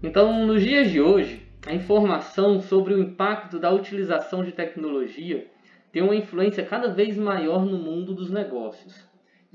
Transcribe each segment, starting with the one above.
Então, nos dias de hoje, a informação sobre o impacto da utilização de tecnologia tem uma influência cada vez maior no mundo dos negócios.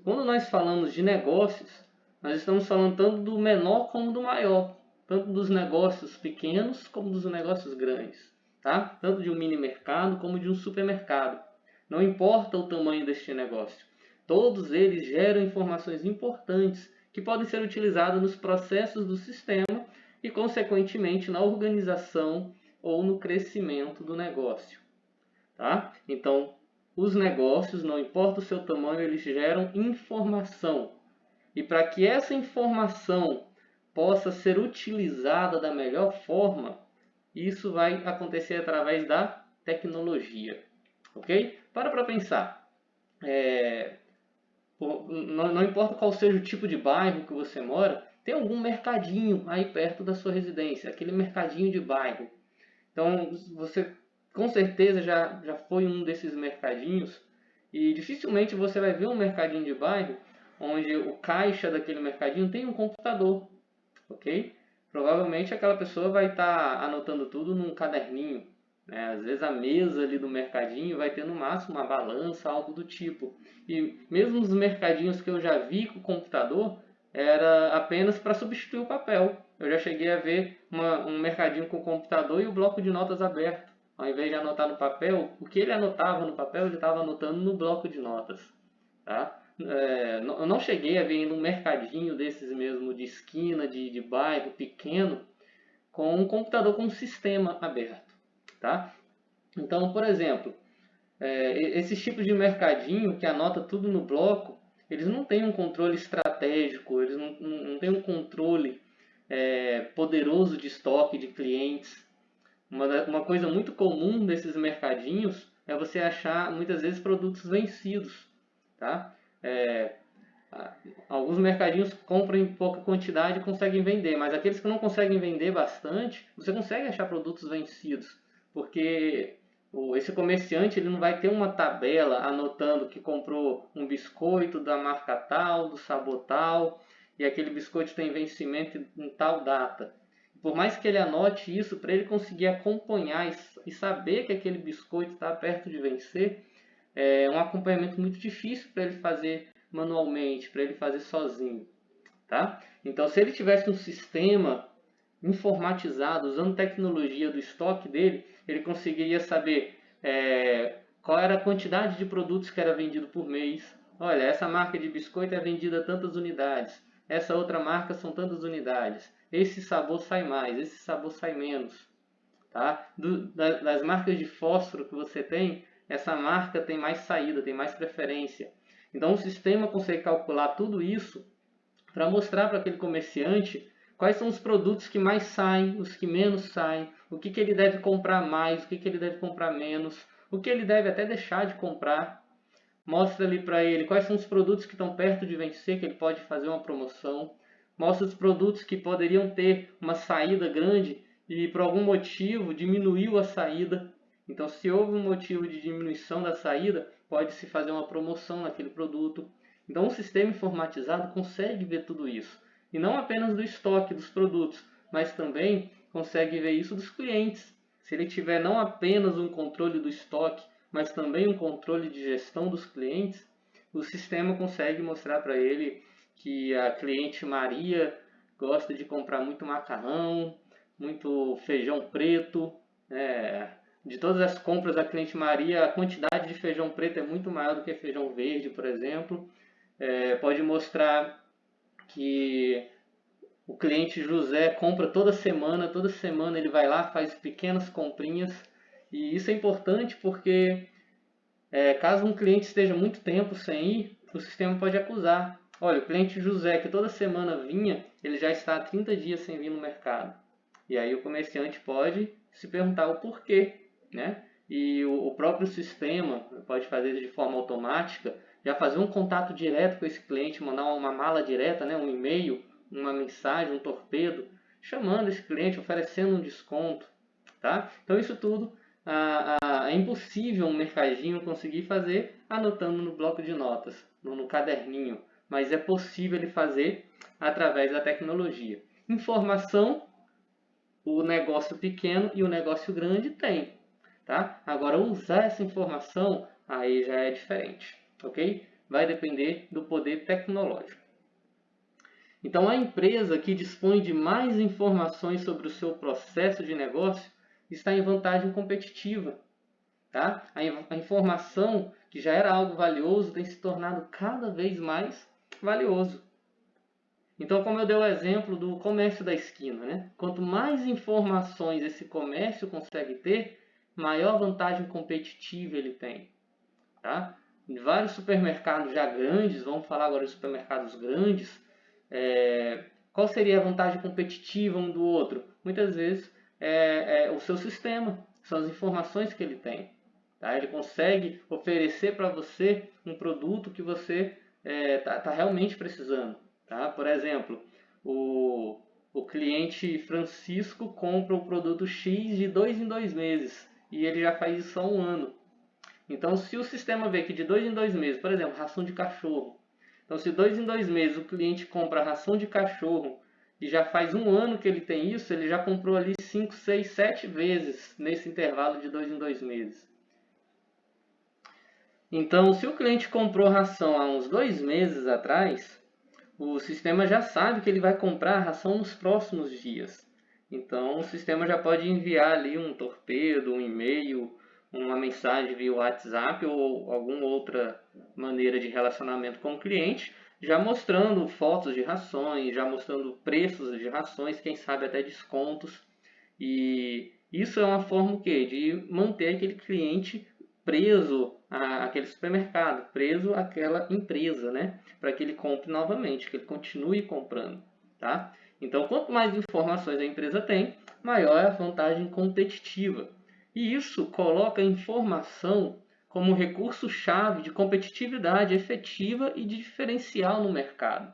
Quando nós falamos de negócios, nós estamos falando tanto do menor como do maior, tanto dos negócios pequenos como dos negócios grandes, tá? Tanto de um mini mercado como de um supermercado. Não importa o tamanho deste negócio, todos eles geram informações importantes que podem ser utilizadas nos processos do sistema e, consequentemente, na organização ou no crescimento do negócio. Tá? Então, os negócios, não importa o seu tamanho, eles geram informação. E para que essa informação possa ser utilizada da melhor forma, isso vai acontecer através da tecnologia. Ok? Para pensar. Não importa qual seja o tipo de bairro que você mora, tem algum mercadinho aí perto da sua residência, aquele mercadinho de bairro. Então, você com certeza já foi um desses mercadinhos e dificilmente você vai ver um mercadinho de bairro onde o caixa daquele mercadinho tem um computador, ok? Provavelmente aquela pessoa vai estar anotando tudo num caderninho, né? Às vezes a mesa ali do mercadinho vai ter no máximo uma balança, algo do tipo. E mesmo os mercadinhos que eu já vi com o computador, era apenas para substituir o papel. Eu já cheguei a ver um mercadinho com computador e o bloco de notas aberto. Ao invés de anotar no papel, o que ele anotava no papel, ele estava anotando no bloco de notas. Tá? Eu não cheguei a ver ainda um mercadinho desses mesmo, de esquina, de bairro pequeno, com um computador com um sistema aberto. Tá? Então, por exemplo, esses tipos de mercadinho que anota tudo no bloco, eles não têm um controle estratégico, eles não têm um controle poderoso de estoque de clientes. Uma coisa muito comum desses mercadinhos é você achar muitas vezes produtos vencidos. Tá? É, Alguns mercadinhos compram em pouca quantidade e conseguem vender, mas aqueles que não conseguem vender bastante, você consegue achar produtos vencidos, porque esse comerciante ele não vai ter uma tabela anotando que comprou um biscoito da marca tal, do sabor tal, e aquele biscoito tem vencimento em tal data. Por mais que ele anote isso, para ele conseguir acompanhar e saber que aquele biscoito está perto de vencer, é um acompanhamento muito difícil para ele fazer manualmente, para ele fazer sozinho. Tá? Então, se ele tivesse um sistema informatizado, usando tecnologia do estoque dele, ele conseguiria saber qual era a quantidade de produtos que era vendido por mês. Olha, essa marca de biscoito é vendida tantas unidades, essa outra marca são tantas unidades. Esse sabor sai mais, esse sabor sai menos. Tá? Das marcas de fósforo que você tem, essa marca tem mais saída, tem mais preferência. Então o sistema consegue calcular tudo isso para mostrar para aquele comerciante quais são os produtos que mais saem, os que menos saem, o que ele deve comprar mais, o que ele deve comprar menos, o que ele deve até deixar de comprar. Mostra ali para ele quais são os produtos que estão perto de vencer, que ele pode fazer uma promoção. Mostra os produtos que poderiam ter uma saída grande e por algum motivo diminuiu a saída. Então, se houve um motivo de diminuição da saída, pode-se fazer uma promoção naquele produto. Então, o sistema informatizado consegue ver tudo isso. E não apenas do estoque dos produtos, mas também consegue ver isso dos clientes. Se ele tiver não apenas um controle do estoque, mas também um controle de gestão dos clientes, o sistema consegue mostrar para ele que a cliente Maria gosta de comprar muito macarrão, muito feijão preto. De todas as compras da cliente Maria, a quantidade de feijão preto é muito maior do que feijão verde, por exemplo. Pode mostrar que o cliente José compra toda semana ele vai lá, faz pequenas comprinhas. E isso é importante porque caso um cliente esteja muito tempo sem ir, o sistema pode acusar. Olha, o cliente José, que toda semana vinha, ele já está há 30 dias sem vir no mercado. E aí o comerciante pode se perguntar o porquê, né? E o próprio sistema pode fazer de forma automática, já fazer um contato direto com esse cliente, mandar uma mala direta, né? Um e-mail, uma mensagem, um torpedo, chamando esse cliente, oferecendo um desconto. Tá? Então isso tudo é impossível um mercadinho conseguir fazer anotando no bloco de notas, no caderninho, mas é possível ele fazer através da tecnologia. Informação o negócio pequeno e o negócio grande tem, tá? Agora, usar essa informação, aí já é diferente, ok? Vai depender do poder tecnológico. Então, a empresa que dispõe de mais informações sobre o seu processo de negócio está em vantagem competitiva. Tá? A informação, que já era algo valioso, tem se tornado cada vez mais valioso. Então, como eu dei o exemplo do comércio da esquina, né? Quanto mais informações esse comércio consegue ter, maior vantagem competitiva ele tem. Tá? Em vários supermercados já grandes, vamos falar agora de supermercados grandes, qual seria a vantagem competitiva um do outro? Muitas vezes é o seu sistema, são as informações que ele tem. Tá? Ele consegue oferecer para você um produto que você tá realmente precisando. Tá? Por exemplo, o cliente Francisco compra o produto X de 2 em 2 meses e ele já faz isso há um ano. Então, se o sistema vê que de 2 em 2 meses, por exemplo, ração de cachorro. Então, se 2 em 2 meses o cliente compra ração de cachorro e já faz um ano que ele tem isso, ele já comprou ali 5, 6, 7 vezes nesse intervalo de 2 em 2 meses. Então, se o cliente comprou ração há uns 2 meses atrás, o sistema já sabe que ele vai comprar a ração nos próximos dias. Então, o sistema já pode enviar ali um torpedo, um e-mail, uma mensagem via WhatsApp ou alguma outra maneira de relacionamento com o cliente, já mostrando fotos de rações, já mostrando preços de rações, quem sabe até descontos. E isso é uma forma o quê? De manter aquele cliente preso àquele supermercado, preso àquela empresa, né? Para que ele compre novamente, que ele continue comprando, tá? Então, quanto mais informações a empresa tem, maior é a vantagem competitiva. E isso coloca a informação como recurso-chave de competitividade efetiva e de diferencial no mercado.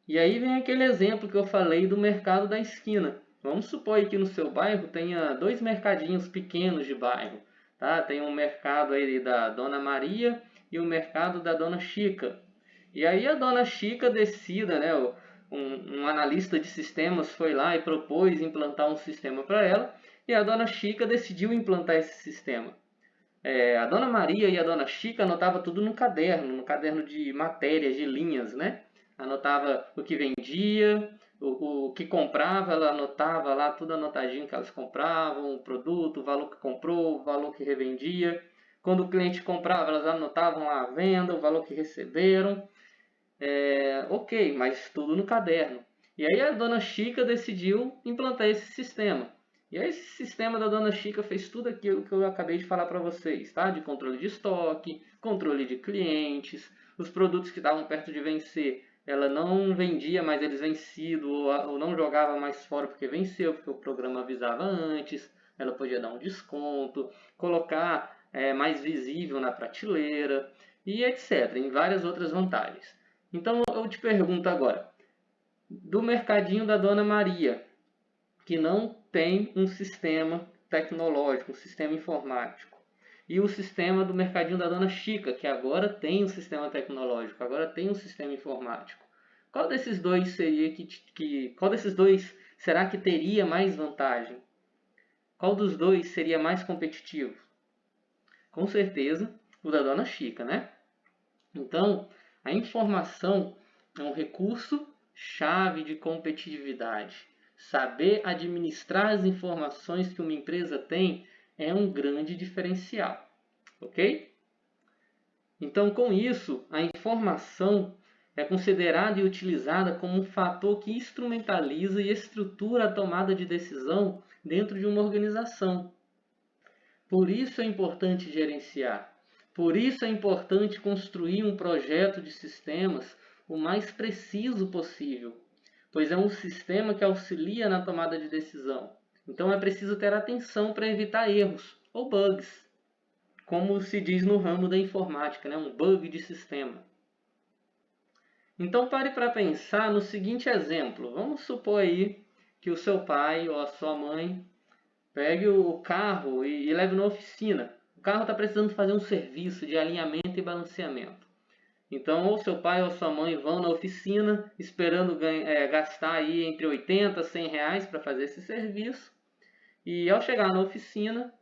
E aí vem aquele exemplo que eu falei do mercado da esquina. Vamos supor que no seu bairro tenha 2 mercadinhos pequenos de bairro. Tá? Tem um mercado aí da Dona Maria e o mercado da Dona Chica. E aí a Dona Chica decida, né, um analista de sistemas foi lá e propôs implantar um sistema para ela, e a Dona Chica decidiu implantar esse sistema. A Dona Maria e a Dona Chica anotavam tudo no caderno de matérias, de linhas, né? Anotava o que vendia, o que comprava, ela anotava lá tudo anotadinho que elas compravam, o produto, o valor que comprou, o valor que revendia. Quando o cliente comprava, elas anotavam lá a venda, o valor que receberam. Ok, mas tudo no caderno. E aí a Dona Chica decidiu implantar esse sistema. E aí esse sistema da Dona Chica fez tudo aquilo que eu acabei de falar para vocês, tá? De controle de estoque, controle de clientes, os produtos que estavam perto de vencer, ela não vendia mais eles vencidos, ou não jogava mais fora porque venceu, porque o programa avisava antes, ela podia dar um desconto, colocar mais visível na prateleira, e etc., em várias outras vantagens. Então eu te pergunto agora, do mercadinho da Dona Maria, que não tem um sistema tecnológico, um sistema informático, e o sistema do mercadinho da Dona Chica, que agora tem um sistema tecnológico, agora tem um sistema informático. Qual desses dois seria qual desses dois será que teria mais vantagem? Qual dos dois seria mais competitivo? Com certeza, o da Dona Chica, né? Então, a informação é um recurso chave de competitividade. Saber administrar as informações que uma empresa tem é um grande diferencial, ok? Então, com isso, a informação é considerada e utilizada como um fator que instrumentaliza e estrutura a tomada de decisão dentro de uma organização. Por isso é importante gerenciar. Por isso é importante construir um projeto de sistemas o mais preciso possível, pois é um sistema que auxilia na tomada de decisão. Então é preciso ter atenção para evitar erros ou bugs, como se diz no ramo da informática, né? Um bug de sistema. Então pare para pensar no seguinte exemplo. Vamos supor aí que o seu pai ou a sua mãe pegue o carro e leve na oficina. O carro está precisando fazer um serviço de alinhamento e balanceamento. Então, ou seu pai ou sua mãe vão na oficina esperando gastar aí entre 80 e 100 reais para fazer esse serviço. E ao chegar na oficina,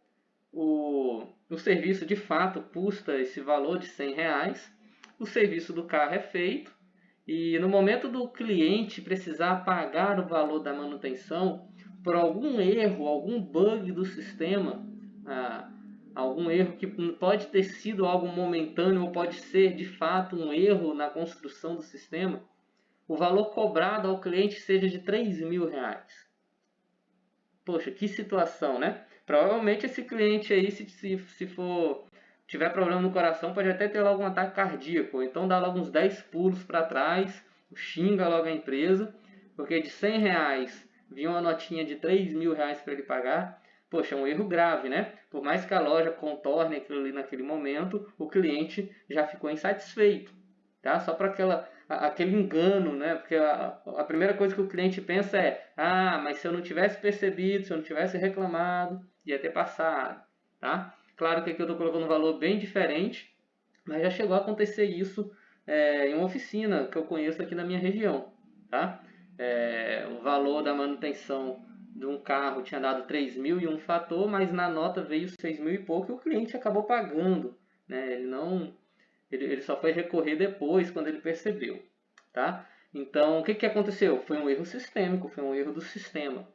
o serviço de fato custa esse valor de 100 reais. O serviço do carro é feito e no momento do cliente precisar pagar o valor da manutenção, por algum erro, algum bug do sistema, ah, algum erro que pode ter sido algo momentâneo ou pode ser de fato um erro na construção do sistema, o valor cobrado ao cliente seja de 3.000 reais. Poxa, que situação, né? Provavelmente esse cliente aí, se for tiver problema no coração, pode até ter logo um ataque cardíaco, então dá logo uns 10 pulos para trás, xinga logo a empresa, porque de 100 reais vinha uma notinha de 3.000 reais para ele pagar. Poxa, é um erro grave, né? Por mais que a loja contorne aquilo ali naquele momento, o cliente já ficou insatisfeito, tá? Só para aquele engano, né? Porque a primeira coisa que o cliente pensa é: ah, mas se eu não tivesse percebido, se eu não tivesse reclamado, ia ter passado, tá? Claro que aqui eu estou colocando um valor bem diferente, mas já chegou a acontecer isso em uma oficina que eu conheço aqui na minha região, tá? O valor da manutenção de um carro tinha dado 3.000 e um fator, mas na nota veio 6.000 e pouco e o cliente acabou pagando, né? Ele só foi recorrer depois, quando ele percebeu, tá? Então, o que aconteceu? Foi um erro sistêmico, foi um erro do sistema,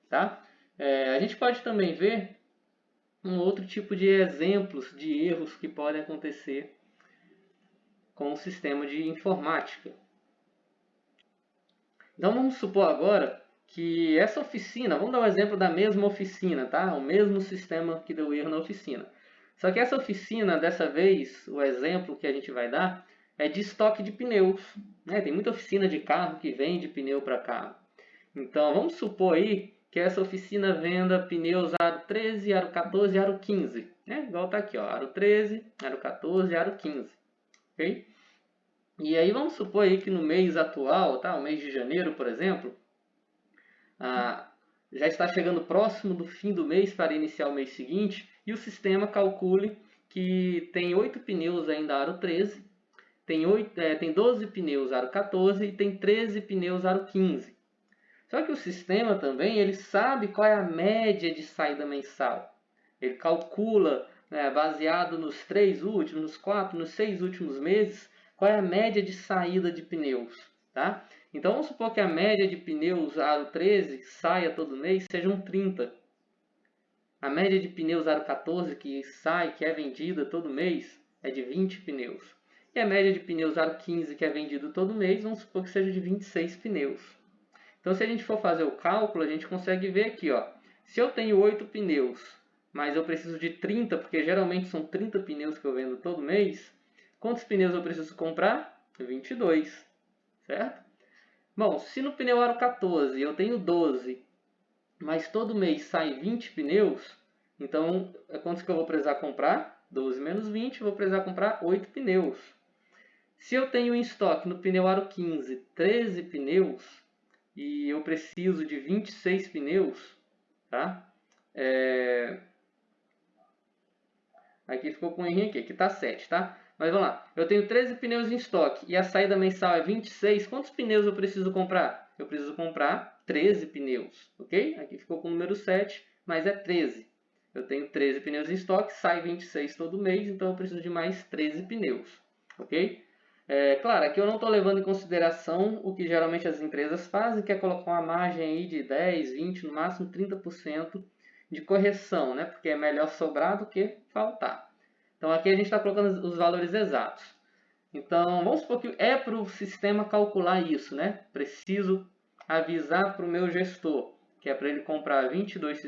tá? A gente pode também ver um outro tipo de exemplos de erros que podem acontecer com o sistema de informática. Então, vamos supor agora que essa oficina, vamos dar um exemplo da mesma oficina, tá? O mesmo sistema que deu erro na oficina. Só que essa oficina, dessa vez, o exemplo que a gente vai dar é de estoque de pneus, né? Tem muita oficina de carro que vende pneu para carro. Então, vamos supor aí que essa oficina venda pneus aro 13, aro 14 e aro 15. Né? Igual tá aqui, ó, aro 13, aro 14 e aro 15. Ok? E aí vamos supor aí que no mês atual, tá? O mês de janeiro, por exemplo, já está chegando próximo do fim do mês para iniciar o mês seguinte e o sistema calcule que tem 8 pneus ainda aro 13, tem 12 pneus aro 14 e tem 13 pneus aro 15. Só que o sistema também ele sabe qual é a média de saída mensal. Ele calcula, né, baseado nos 3 últimos, nos 4, nos 6 últimos meses, qual é a média de saída de pneus. Tá? Então vamos supor que a média de pneus aro 13 saia todo mês sejam 30. A média de pneus aro 14 que sai, que é vendida todo mês, é de 20 pneus. E a média de pneus aro 15 que é vendido todo mês, vamos supor que seja de 26 pneus. Então se a gente for fazer o cálculo, a gente consegue ver aqui, ó, se eu tenho 8 pneus, mas eu preciso de 30, porque geralmente são 30 pneus que eu vendo todo mês, quantos pneus eu preciso comprar? 22, certo? Bom, se no pneu aro 14 eu tenho 12, mas todo mês sai 20 pneus, então quantos que eu vou precisar comprar? 12 menos 20, eu vou precisar comprar 8 pneus. Se eu tenho em estoque no pneu aro 15 13 pneus, e eu preciso de 26 pneus, tá? Aqui ficou com um errinho aqui está 7, tá? Mas vamos lá, eu tenho 13 pneus em estoque e a saída mensal é 26, quantos pneus eu preciso comprar? Eu preciso comprar 13 pneus, ok? Aqui ficou com o número 7, mas é 13. Eu tenho 13 pneus em estoque, sai 26 todo mês, então eu preciso de mais 13 pneus, ok? Claro, aqui eu não estou levando em consideração o que geralmente as empresas fazem, que é colocar uma margem aí de 10, 20, no máximo 30% de correção, né? Porque é melhor sobrar do que faltar. Então aqui a gente está colocando os valores exatos. Então vamos supor que é para o sistema calcular isso, né? Preciso avisar para o meu gestor, que é para ele comprar 22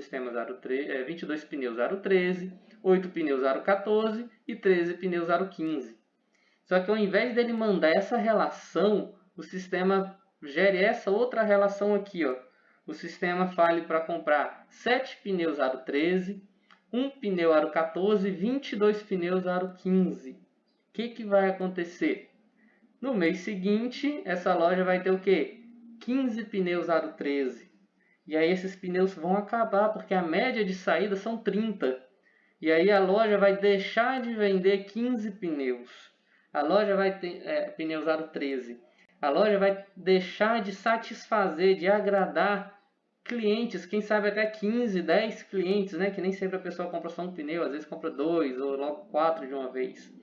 22 pneus aro 13, 8 pneus aro 14 e 13 pneus aro 15. Só que ao invés dele mandar essa relação, o sistema gere essa outra relação aqui, ó. O sistema fale para comprar 7 pneus aro 13, 1 pneu aro 14 e 22 pneus aro 15. O que vai acontecer? No mês seguinte, essa loja vai ter o quê? 15 pneus aro 13. E aí esses pneus vão acabar, porque a média de saída são 30. E aí a loja vai deixar de vender 15 pneus. A loja vai ter, pneus aro 13. A loja vai deixar de satisfazer, de agradar clientes, quem sabe até 15, 10 clientes, né? Que nem sempre a pessoa compra só um pneu, às vezes compra 2 ou logo 4 de uma vez.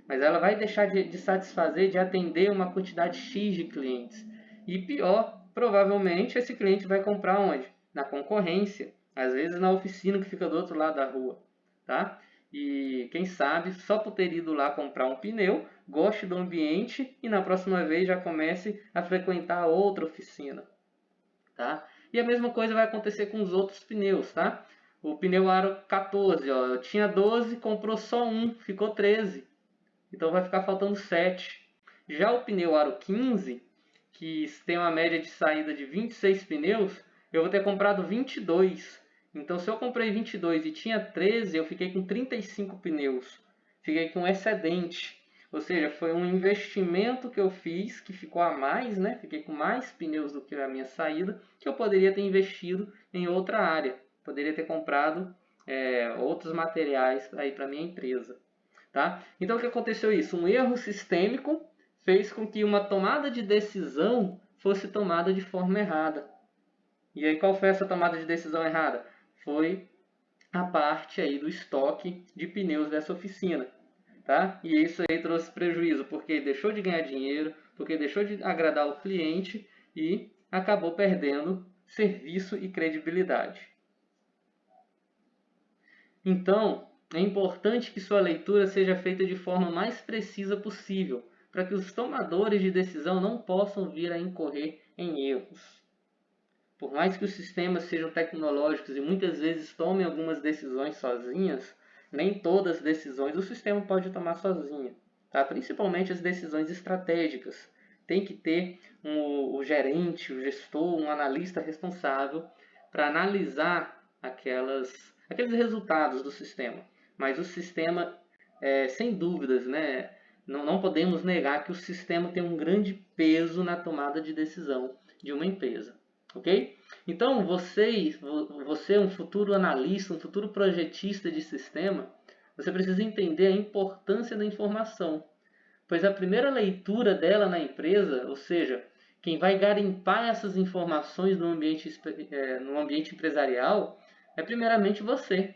Mas ela vai deixar de satisfazer, de atender uma quantidade X de clientes. E pior, provavelmente esse cliente vai comprar onde? Na concorrência, às vezes na oficina que fica do outro lado da rua, tá? E quem sabe, só por ter ido lá comprar um pneu, goste do ambiente e na próxima vez já comece a frequentar outra oficina, tá? E a mesma coisa vai acontecer com os outros pneus, tá? O pneu aro 14, ó, tinha 12, comprou só um, ficou 13. Então vai ficar faltando 7. Já o pneu aro 15, que tem uma média de saída de 26 pneus, eu vou ter comprado 22. Então se eu comprei 22 e tinha 13, eu fiquei com 35 pneus. Fiquei com excedente. Ou seja, foi um investimento que eu fiz, que ficou a mais, né? Fiquei com mais pneus do que a minha saída, que eu poderia ter investido em outra área. Poderia ter comprado outros materiais aí para minha empresa. Tá? Então o que aconteceu isso? Um erro sistêmico fez com que uma tomada de decisão fosse tomada de forma errada. E aí qual foi essa tomada de decisão errada? Foi a parte aí do estoque de pneus dessa oficina. Tá? E isso aí trouxe prejuízo, porque deixou de ganhar dinheiro, porque deixou de agradar o cliente e acabou perdendo serviço e credibilidade. Então, é importante que sua leitura seja feita de forma mais precisa possível, para que os tomadores de decisão não possam vir a incorrer em erros. Por mais que os sistemas sejam tecnológicos e muitas vezes tomem algumas decisões sozinhas, nem todas as decisões o sistema pode tomar sozinho, tá? Principalmente as decisões estratégicas. Tem que ter o gerente, o gestor, um analista responsável para analisar aqueles resultados do sistema. Mas o sistema, sem dúvidas, né? Não podemos negar que o sistema tem um grande peso na tomada de decisão de uma empresa. Ok? Então, você é um futuro analista, um futuro projetista de sistema, você precisa entender a importância da informação. Pois a primeira leitura dela na empresa, ou seja, quem vai garimpar essas informações no ambiente empresarial, é primeiramente você.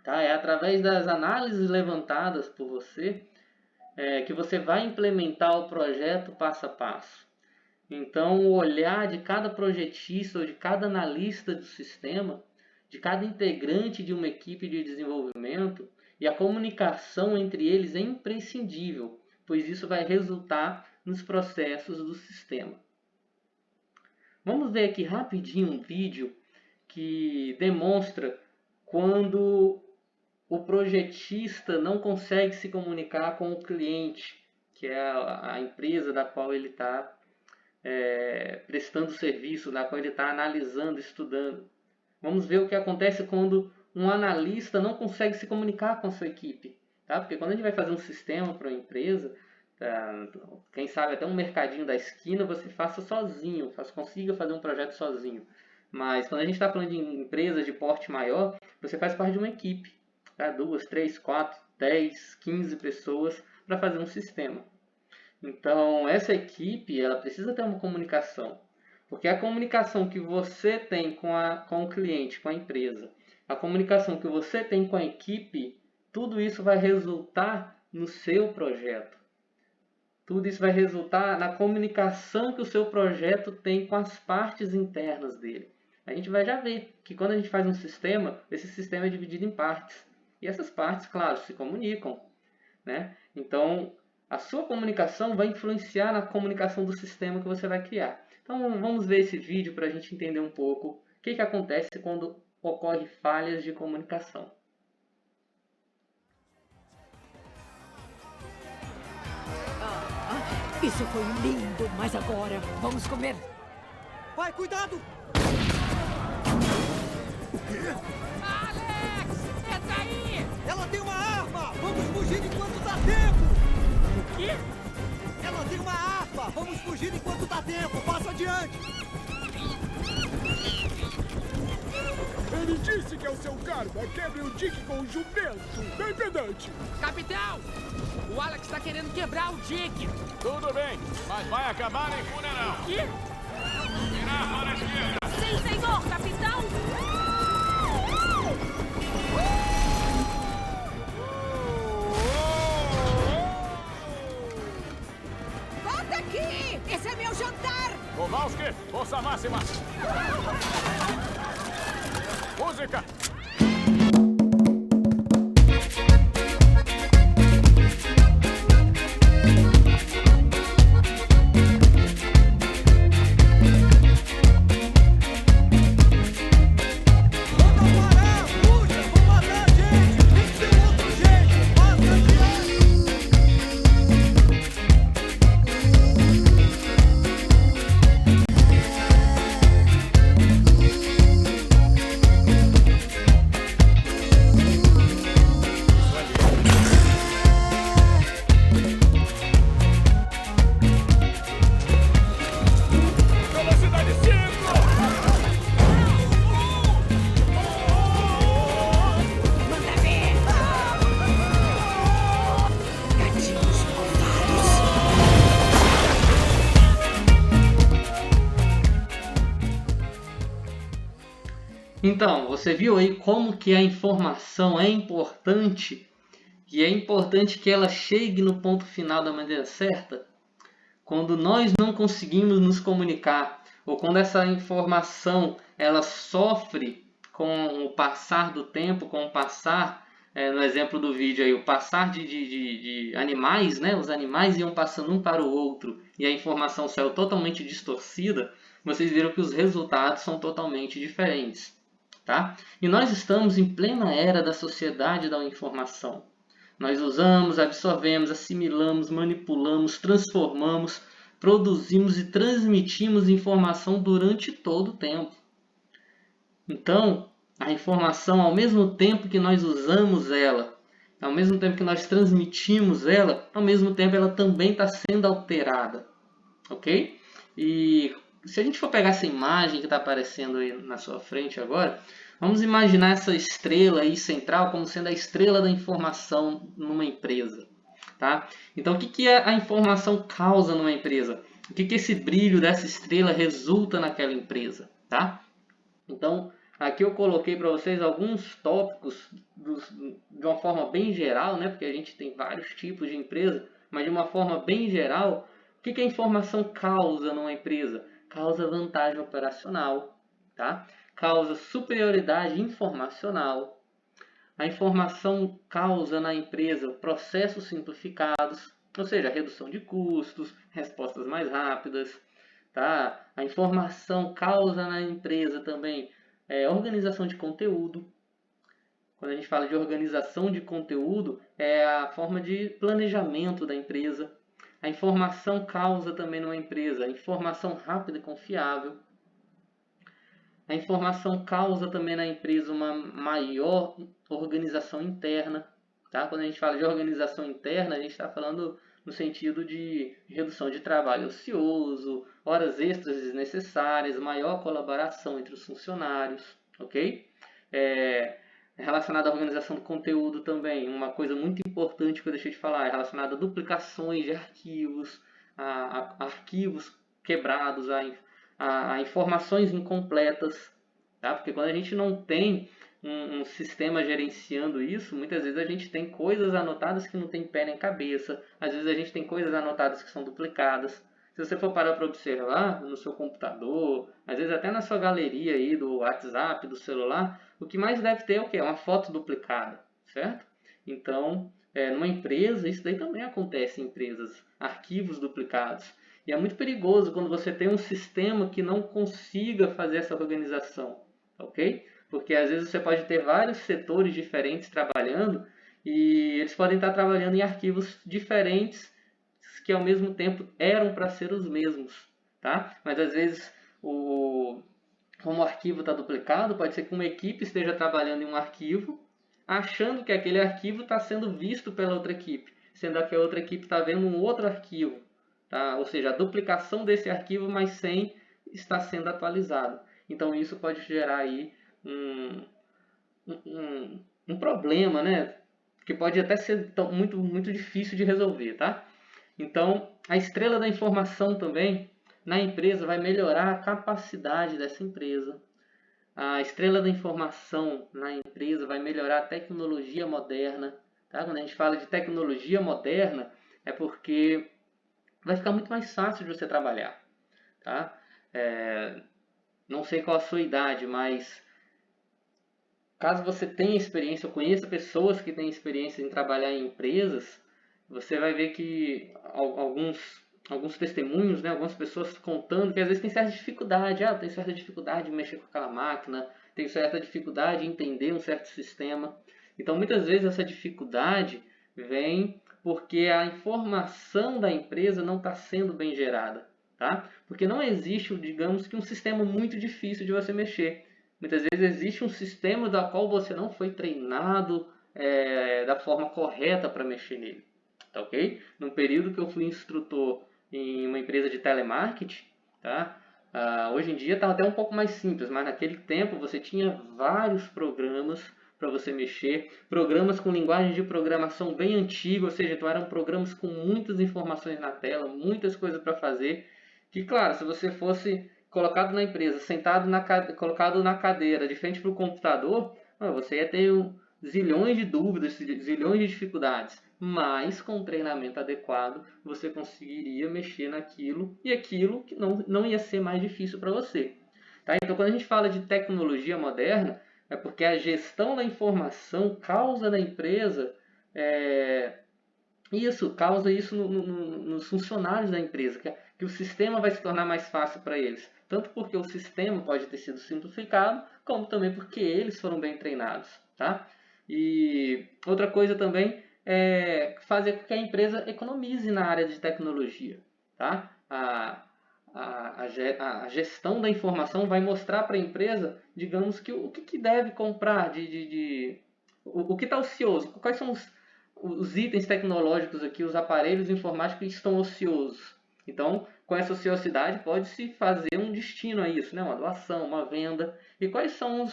Tá? É através das análises levantadas por você que você vai implementar o projeto passo a passo. Então, o olhar de cada projetista ou de cada analista do sistema, de cada integrante de uma equipe de desenvolvimento e a comunicação entre eles é imprescindível, pois isso vai resultar nos processos do sistema. Vamos ver aqui rapidinho um vídeo que demonstra quando o projetista não consegue se comunicar com o cliente, que é a empresa da qual ele está prestando serviço, da qual ele está analisando, estudando. Vamos ver o que acontece quando um analista não consegue se comunicar com a sua equipe. Tá? Porque quando a gente vai fazer um sistema para uma empresa, quem sabe até um mercadinho da esquina você faça sozinho, consiga fazer um projeto sozinho. Mas quando a gente está falando de empresas de porte maior, você faz parte de uma equipe. Tá? 2, 3, 4, 10, 15 pessoas para fazer um sistema. Então, essa equipe ela precisa ter uma comunicação. Porque a comunicação que você tem com o cliente, com a empresa, a comunicação que você tem com a equipe, tudo isso vai resultar no seu projeto. Tudo isso vai resultar na comunicação que o seu projeto tem com as partes internas dele. A gente vai já ver que quando a gente faz um sistema, esse sistema é dividido em partes. E essas partes, claro, se comunicam, né? Então, a sua comunicação vai influenciar na comunicação do sistema que você vai criar. Então, vamos ver esse vídeo para a gente entender um pouco o que acontece quando ocorrem falhas de comunicação. Isso foi lindo, mas agora vamos comer. Vai, cuidado! O quê? Alex, entra aí! Ela tem uma arma! Vamos fugir enquanto dá tempo! O quê? Ela tem uma arma! Vamos fugir enquanto dá tempo! Passa adiante! Ele Esse que é o seu karma. Quebre o Dick com o jumento. Bem pedante. Capitão! O Alex está querendo quebrar o Dick. Tudo bem, mas vai acabar em funeral. Que? Virar para a esquerda. Sim, senhor, capitão! Volta aqui! Esse é meu jantar! Kowalski, força máxima. Música. Velocidade 5! Manda ver! Gatinhos malvados! Então, você viu aí como que a informação é importante e é importante que ela chegue no ponto final da maneira certa? Quando nós não conseguimos nos comunicar ou quando essa informação ela sofre com o passar do tempo, com o passar, no exemplo do vídeo aí, o passar de animais, né? Os animais iam passando um para o outro e a informação saiu totalmente distorcida, vocês viram que os resultados são totalmente diferentes. Tá? E nós estamos em plena era da sociedade da informação. Nós usamos, absorvemos, assimilamos, manipulamos, transformamos, produzimos e transmitimos informação durante todo o tempo. Então, a informação, ao mesmo tempo que nós usamos ela, ao mesmo tempo que nós transmitimos ela, ao mesmo tempo ela também está sendo alterada. Ok? E se a gente for pegar essa imagem que está aparecendo aí na sua frente agora, vamos imaginar essa estrela aí central como sendo a estrela da informação numa empresa. Tá? Então, o que a informação causa numa empresa? O que esse brilho dessa estrela resulta naquela empresa? Tá? Então, aqui eu coloquei para vocês alguns tópicos de uma forma bem geral, né? Porque a gente tem vários tipos de empresa, mas de uma forma bem geral, o que a informação causa numa empresa? Causa vantagem operacional, tá? Causa superioridade informacional. A informação causa na empresa processos simplificados, ou seja, redução de custos, respostas mais rápidas. Tá? A informação causa na empresa também organização de conteúdo. Quando a gente fala de organização de conteúdo, é a forma de planejamento da empresa. A informação causa também numa empresa informação rápida e confiável. A informação causa também na empresa uma maior organização interna. Tá? Quando a gente fala de organização interna, a gente está falando no sentido de redução de trabalho ocioso, horas extras desnecessárias, maior colaboração entre os funcionários. Ok? Relacionado à organização do conteúdo também, uma coisa muito importante que eu deixei de falar, é relacionada a duplicações de arquivos, a arquivos quebrados, a informações incompletas, tá? Porque quando a gente não tem um sistema gerenciando isso, muitas vezes a gente tem coisas anotadas que não tem pé nem cabeça, às vezes a gente tem coisas anotadas que são duplicadas. Se você for parar para observar no seu computador, às vezes até na sua galeria aí do WhatsApp, do celular, o que mais deve ter é o quê? Uma foto duplicada, certo? Então, numa empresa, isso daí também acontece em empresas, arquivos duplicados. E é muito perigoso quando você tem um sistema que não consiga fazer essa organização, ok? Porque às vezes você pode ter vários setores diferentes trabalhando e eles podem estar trabalhando em arquivos diferentes que ao mesmo tempo eram para ser os mesmos, tá? Mas às vezes, como o arquivo está duplicado, pode ser que uma equipe esteja trabalhando em um arquivo, achando que aquele arquivo está sendo visto pela outra equipe, sendo que a outra equipe está vendo um outro arquivo, tá? Ou seja, a duplicação desse arquivo, mas sem estar sendo atualizado. Então isso pode gerar aí um problema, né? Que pode até ser muito difícil de resolver, tá? Então, a estrela da informação também na empresa vai melhorar a capacidade dessa empresa. A estrela da informação na empresa vai melhorar a tecnologia moderna. Tá? Quando a gente fala de tecnologia moderna, é porque vai ficar muito mais fácil de você trabalhar. Tá? Não sei qual a sua idade, mas caso você tenha experiência, ou conheça pessoas que têm experiência em trabalhar em empresas, você vai ver que alguns testemunhos, né, algumas pessoas contando que às vezes tem certa dificuldade. Eu tenho certa dificuldade de mexer com aquela máquina, tenho certa dificuldade em entender um certo sistema. Então, muitas vezes essa dificuldade vem porque a informação da empresa não está sendo bem gerada. Tá? Porque não existe, digamos que, um sistema muito difícil de você mexer. Muitas vezes existe um sistema da qual você não foi treinado da forma correta para mexer nele. Tá ok? No período que eu fui instrutor em uma empresa de telemarketing, tá? Hoje em dia está até um pouco mais simples, mas naquele tempo você tinha vários programas para você mexer, programas com linguagem de programação bem antiga, ou seja, eram programas com muitas informações na tela, muitas coisas para fazer, que claro, se você fosse colocado na empresa, colocado na cadeira, de frente para o computador, você ia ter zilhões de dúvidas, zilhões de dificuldades. Mas com um treinamento adequado, você conseguiria mexer naquilo e aquilo que não ia ser mais difícil para você. Tá? Então, quando a gente fala de tecnologia moderna, é porque a gestão da informação causa na empresa causa isso nos funcionários da empresa, que o sistema vai se tornar mais fácil para eles. Tanto porque o sistema pode ter sido simplificado, como também porque eles foram bem treinados. Tá? E outra coisa também é fazer com que a empresa economize na área de tecnologia. Tá? A gestão da informação vai mostrar para a empresa, digamos, que o que deve comprar, o que está ocioso, quais são os itens tecnológicos aqui, os aparelhos informáticos que estão ociosos. Então, com essa ociosidade, pode-se fazer um destino a isso, né? Uma doação, uma venda. E quais são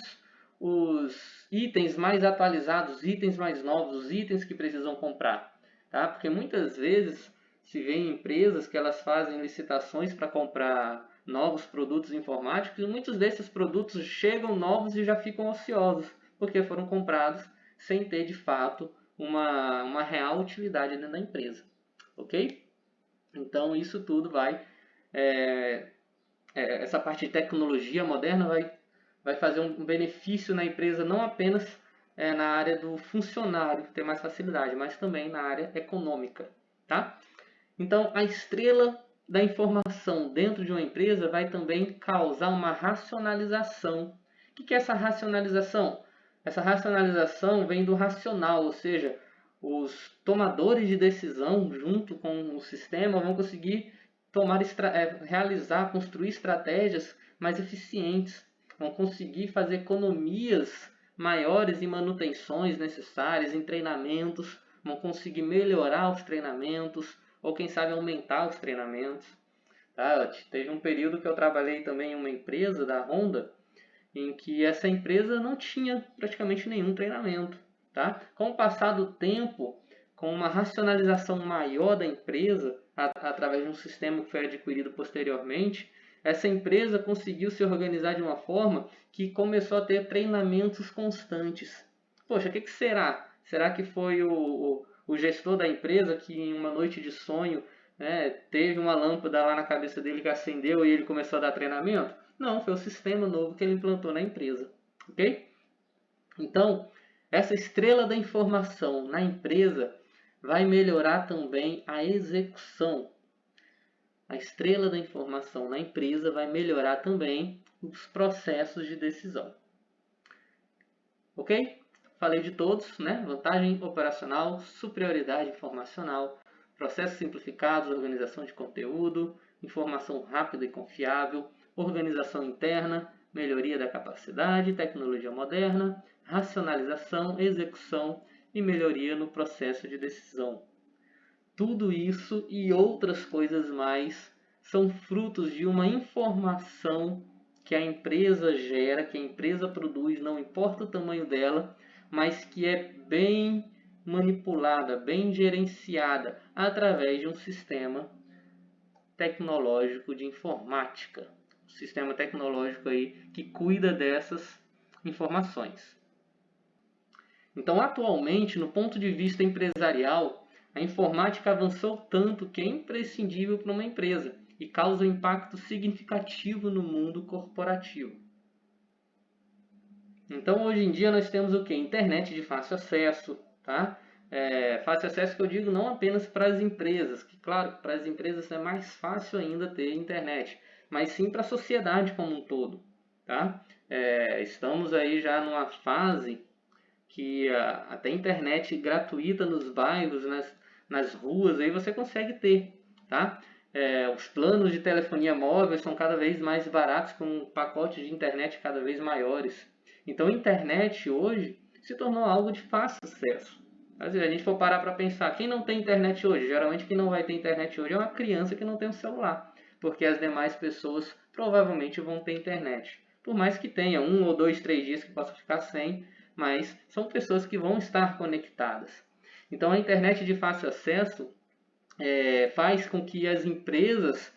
os itens mais atualizados, os itens mais novos, os itens que precisam comprar? Tá? Porque muitas vezes se vê em empresas que elas fazem licitações para comprar novos produtos informáticos e muitos desses produtos chegam novos e já ficam ociosos, porque foram comprados sem ter de fato uma real utilidade dentro da empresa. Ok? Então isso tudo essa parte de tecnologia moderna vai fazer um benefício na empresa, não apenas na área do funcionário ter mais facilidade, mas também na área econômica. Tá? Então, a estrela da informação dentro de uma empresa vai também causar uma racionalização. O que é essa racionalização? Essa racionalização vem do racional, ou seja, os tomadores de decisão, junto com o sistema, vão conseguir construir estratégias mais eficientes, vão conseguir fazer economias maiores em manutenções necessárias, em treinamentos, vão conseguir melhorar os treinamentos, ou quem sabe aumentar os treinamentos. Tá? Teve um período que eu trabalhei também em uma empresa da Honda, em que essa empresa não tinha praticamente nenhum treinamento. Tá? Com o passar do tempo, com uma racionalização maior da empresa, através de um sistema que foi adquirido posteriormente, essa empresa conseguiu se organizar de uma forma que começou a ter treinamentos constantes. Poxa, o que será? Será que foi o gestor da empresa que em uma noite de sonho teve uma lâmpada lá na cabeça dele que acendeu e ele começou a dar treinamento? Não, foi o sistema novo que ele implantou na empresa. Ok? Então, essa estrela da informação na empresa vai melhorar também a execução. A estrela da informação na empresa vai melhorar também os processos de decisão. Ok? Falei de todos, né? Vantagem operacional, superioridade informacional, processos simplificados, organização de conteúdo, informação rápida e confiável, organização interna, melhoria da capacidade, tecnologia moderna, racionalização, execução e melhoria no processo de decisão. Tudo isso e outras coisas mais são frutos de uma informação que a empresa gera, que a empresa produz, não importa o tamanho dela, mas que é bem manipulada, bem gerenciada através de um sistema tecnológico de informática. Um sistema tecnológico aí que cuida dessas informações. Então, atualmente, no ponto de vista empresarial, a informática avançou tanto que é imprescindível para uma empresa e causa um impacto significativo no mundo corporativo. Então, hoje em dia, nós temos o quê? Internet de fácil acesso, tá? Fácil acesso que eu digo não apenas para as empresas, que claro, para as empresas é mais fácil ainda ter internet, mas sim para a sociedade como um todo, tá? Estamos aí já numa fase que até internet gratuita nos bairros, nas ruas, aí você consegue ter, tá? Os planos de telefonia móvel são cada vez mais baratos, com pacotes de internet cada vez maiores. Então, a internet hoje se tornou algo de fácil acesso. Se a gente for parar para pensar, quem não tem internet hoje? Geralmente quem não vai ter internet hoje é uma criança que não tem um celular, porque as demais pessoas provavelmente vão ter internet. Por mais que tenha 1 ou 2, 3 dias que possa ficar sem, mas são pessoas que vão estar conectadas. Então a internet de fácil acesso faz com que as empresas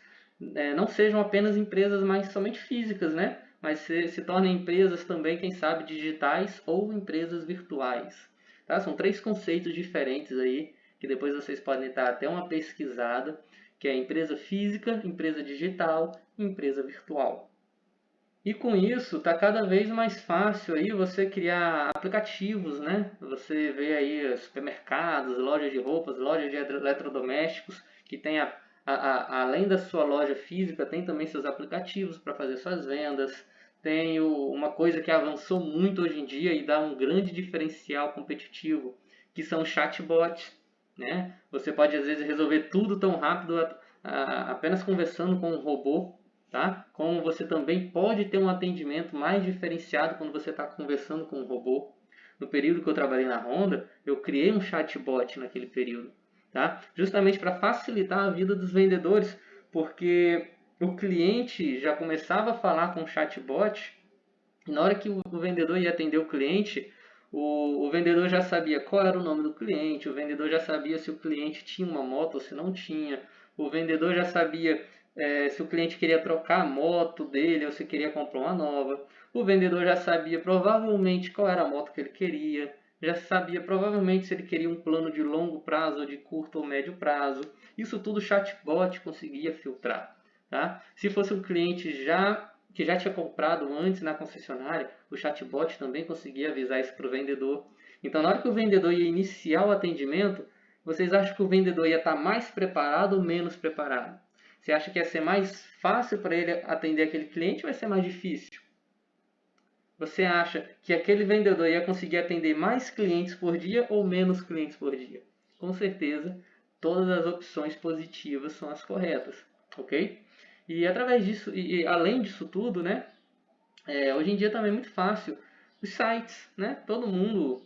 não sejam apenas empresas mais somente físicas, né? Mas se tornem empresas também, quem sabe, digitais ou empresas virtuais. Tá? São 3 conceitos diferentes aí, que depois vocês podem dar até uma pesquisada, que é empresa física, empresa digital e empresa virtual. E com isso, está cada vez mais fácil aí você criar aplicativos, né? Você vê aí supermercados, lojas de roupas, lojas de eletrodomésticos, que tem além da sua loja física, tem também seus aplicativos para fazer suas vendas. Tem uma coisa que avançou muito hoje em dia e dá um grande diferencial competitivo, que são chatbots, né? Você pode às vezes resolver tudo tão rápido apenas conversando com um robô, tá? Como você também pode ter um atendimento mais diferenciado quando você está conversando com um robô. No período que eu trabalhei na Honda, eu criei um chatbot naquele período, tá? Justamente para facilitar a vida dos vendedores, porque o cliente já começava a falar com o chatbot, e na hora que o vendedor ia atender o cliente, o vendedor já sabia qual era o nome do cliente, o vendedor já sabia se o cliente tinha uma moto ou se não tinha, o vendedor já sabia se o cliente queria trocar a moto dele ou se queria comprar uma nova, o vendedor já sabia provavelmente qual era a moto que ele queria, já sabia provavelmente se ele queria um plano de longo prazo ou de curto ou médio prazo. Isso tudo o chatbot conseguia filtrar. Tá? Se fosse um cliente que já tinha comprado antes na concessionária, o chatbot também conseguia avisar isso para o vendedor. Então, na hora que o vendedor ia iniciar o atendimento, vocês acham que o vendedor ia estar mais preparado ou menos preparado? Você acha que ia ser mais fácil para ele atender aquele cliente ou ia ser mais difícil? Você acha que aquele vendedor ia conseguir atender mais clientes por dia ou menos clientes por dia? Com certeza, todas as opções positivas são as corretas, ok? E através disso, e além disso tudo, né, hoje em dia também é muito fácil os sites, né? Todo mundo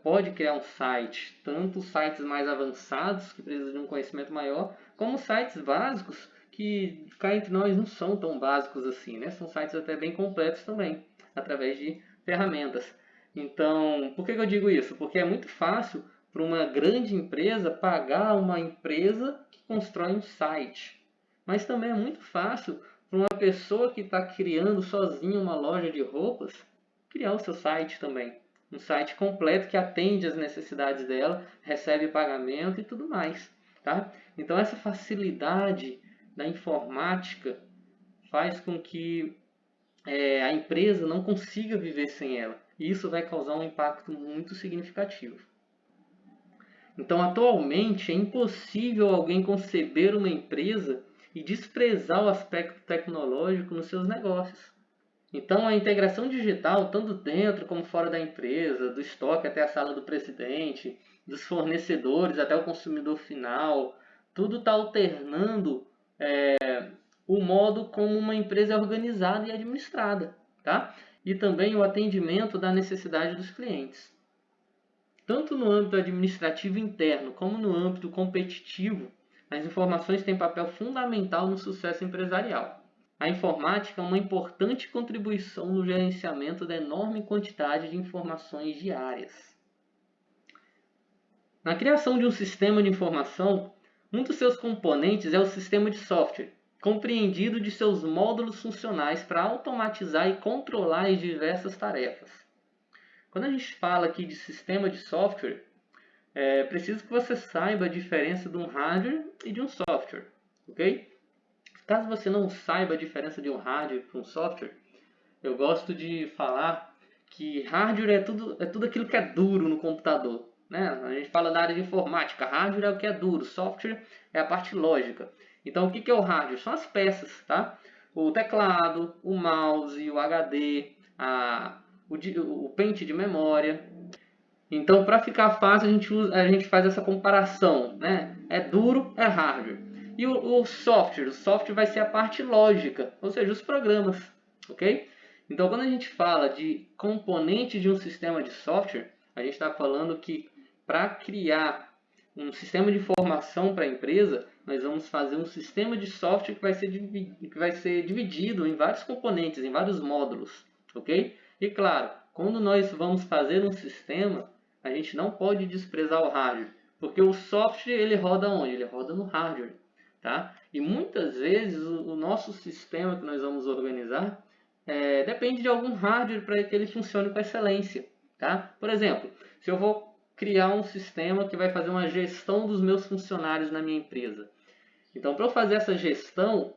pode criar um site, tanto sites mais avançados, que precisam de um conhecimento maior, como sites básicos, que cá entre nós não são tão básicos assim, né? São sites até bem completos também, através de ferramentas. Então, por que eu digo isso? Porque é muito fácil para uma grande empresa pagar uma empresa que constrói um site. Mas também é muito fácil para uma pessoa que está criando sozinha uma loja de roupas, criar o seu site também. Um site completo que atende às necessidades dela, recebe pagamento e tudo mais. Tá? Então essa facilidade da informática faz com que a empresa não consiga viver sem ela. E isso vai causar um impacto muito significativo. Então atualmente é impossível alguém conceber uma empresa e desprezar o aspecto tecnológico nos seus negócios. Então, a integração digital, tanto dentro como fora da empresa, do estoque até a sala do presidente, dos fornecedores até o consumidor final, tudo está alternando o modo como uma empresa é organizada e administrada, tá? E também o atendimento da necessidade dos clientes. Tanto no âmbito administrativo interno como no âmbito competitivo, as informações têm papel fundamental no sucesso empresarial. a informática é uma importante contribuição no gerenciamento da enorme quantidade de informações diárias. Na criação de um sistema de informação, um dos seus componentes é o sistema de software, compreendido de seus módulos funcionais para automatizar e controlar as diversas tarefas. Quando a gente fala aqui de sistema de software, é preciso que você saiba a diferença de um hardware e de um software, ok? Caso você não saiba a diferença de um hardware para um software, eu gosto de falar que hardware é tudo aquilo que é duro no computador, né? A gente fala da área de informática, hardware é o que é duro, software é a parte lógica. Então o que é o hardware? São as peças, tá? O teclado, o mouse, o HD, o pente de memória. Então, para ficar fácil, a gente faz essa comparação, né? É duro, é hardware. E o software vai ser a parte lógica, ou seja, os programas, ok? Então, quando a gente fala de componente de um sistema de software, a gente está falando que para criar um sistema de informação para a empresa, nós vamos fazer um sistema de software que vai ser dividido em vários componentes, em vários módulos, ok? E claro, quando nós vamos fazer um sistema, a gente não pode desprezar o hardware, porque o software ele roda onde? Ele roda no hardware, tá? E muitas vezes o nosso sistema que nós vamos organizar depende de algum hardware para que ele funcione com excelência, tá? Por exemplo, se eu vou criar um sistema que vai fazer uma gestão dos meus funcionários na minha empresa. Então, para eu fazer essa gestão,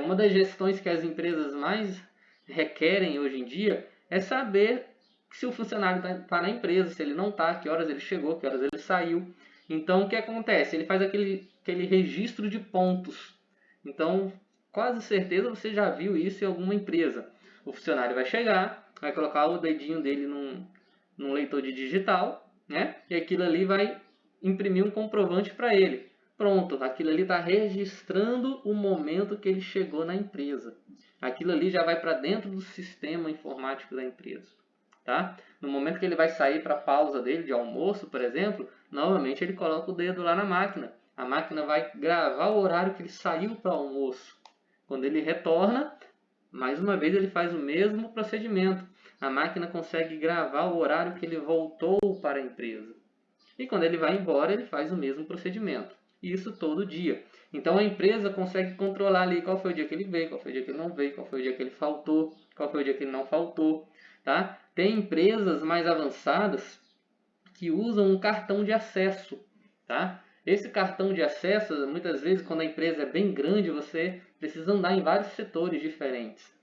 uma das gestões que as empresas mais requerem hoje em dia é saber se o funcionário está na empresa, se ele não está, que horas ele chegou, que horas ele saiu. Então, o que acontece? Ele faz aquele registro de pontos. Então, quase certeza você já viu isso em alguma empresa. O funcionário vai chegar, vai colocar o dedinho dele num leitor de digital, né? E aquilo ali vai imprimir um comprovante para ele. Pronto, aquilo ali está registrando o momento que ele chegou na empresa. Aquilo ali já vai para dentro do sistema informático da empresa. Tá? No momento que ele vai sair para a pausa dele de almoço, por exemplo, novamente ele coloca o dedo lá na máquina. A máquina vai gravar o horário que ele saiu para o almoço. Quando ele retorna, mais uma vez ele faz o mesmo procedimento. A máquina consegue gravar o horário que ele voltou para a empresa. E quando ele vai embora, ele faz o mesmo procedimento. Isso todo dia. Então a empresa consegue controlar ali qual foi o dia que ele veio, qual foi o dia que ele não veio, qual foi o dia que ele faltou, qual foi o dia que ele não faltou. Tá? Tem empresas mais avançadas que usam um cartão de acesso. Tá? Esse cartão de acesso, muitas vezes, quando a empresa é bem grande, você precisa andar em vários setores diferentes.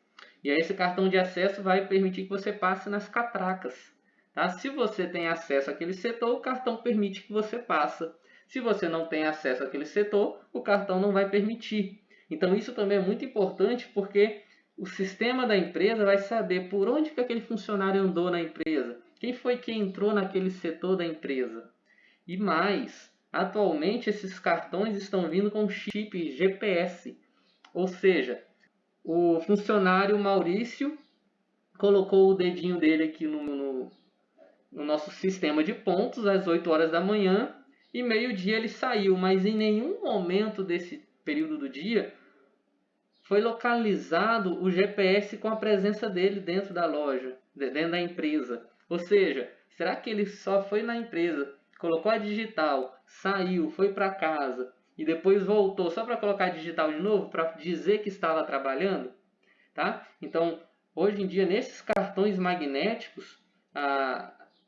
E aí esse cartão de acesso vai permitir que você passe nas catracas. Tá? Se você tem acesso àquele setor, o cartão permite que você passe. Se você não tem acesso àquele setor, o cartão não vai permitir. Então isso também é muito importante porque o sistema da empresa vai saber por onde que aquele funcionário andou na empresa, quem foi que entrou naquele setor da empresa. E mais, atualmente esses cartões estão vindo com chip GPS, ou seja, o funcionário Maurício colocou o dedinho dele aqui no nosso sistema de pontos às 8 horas da manhã e meio-dia ele saiu, mas em nenhum momento desse período do dia foi localizado o GPS com a presença dele dentro da loja, dentro da empresa. Ou seja, será que ele só foi na empresa, colocou a digital, saiu, foi para casa e depois voltou só para colocar a digital de novo, para dizer que estava trabalhando? Tá? Então, hoje em dia, nesses cartões magnéticos,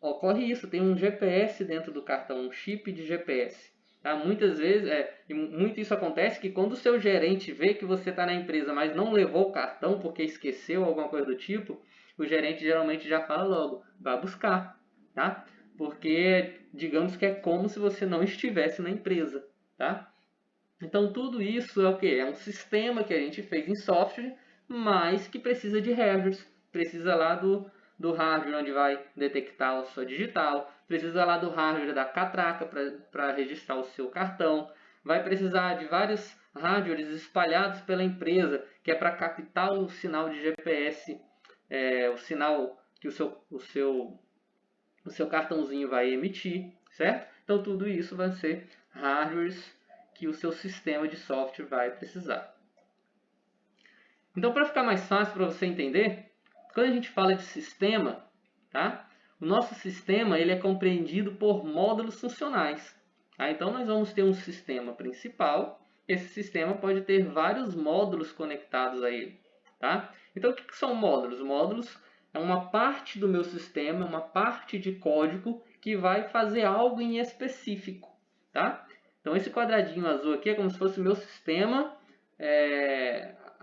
ocorre isso, tem um GPS dentro do cartão, um chip de GPS. Tá? Muitas vezes, muito isso acontece que quando o seu gerente vê que você está na empresa, mas não levou o cartão porque esqueceu alguma coisa do tipo, o gerente geralmente já fala logo, vá buscar, tá? Porque digamos que é como se você não estivesse na empresa, tá? Então tudo isso é o que? É um sistema que a gente fez em software, mas que precisa de hardware, precisa lá do hardware onde vai detectar a sua digital, precisa lá do hardware da catraca para registrar o seu cartão, vai precisar de vários hardwares espalhados pela empresa, que é para captar o sinal de GPS, o sinal que o seu cartãozinho vai emitir, certo? Então tudo isso vai ser hardwares que o seu sistema de software vai precisar. Então, para ficar mais fácil para você entender, quando a gente fala de sistema, tá? O nosso sistema ele é compreendido por módulos funcionais. Tá? Então, nós vamos ter um sistema principal. Esse sistema pode ter vários módulos conectados a ele. Tá? Então, o que são módulos? Módulos é uma parte do meu sistema, uma parte de código que vai fazer algo em específico. Tá? Então, esse quadradinho azul aqui é como se fosse o meu sistema,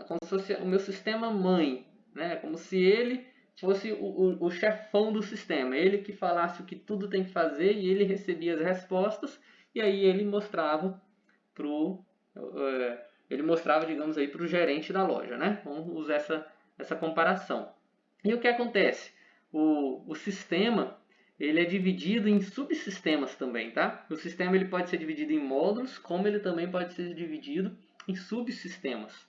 como se fosse o meu sistema mãe, né? Como se ele fosse o chefão do sistema, ele que falasse o que tudo tem que fazer e ele recebia as respostas e aí ele mostrava digamos aí, para o gerente da loja, né? Vamos usar essa comparação. E o que acontece? O sistema ele é dividido em subsistemas também, tá? O sistema ele pode ser dividido em módulos, como ele também pode ser dividido em subsistemas.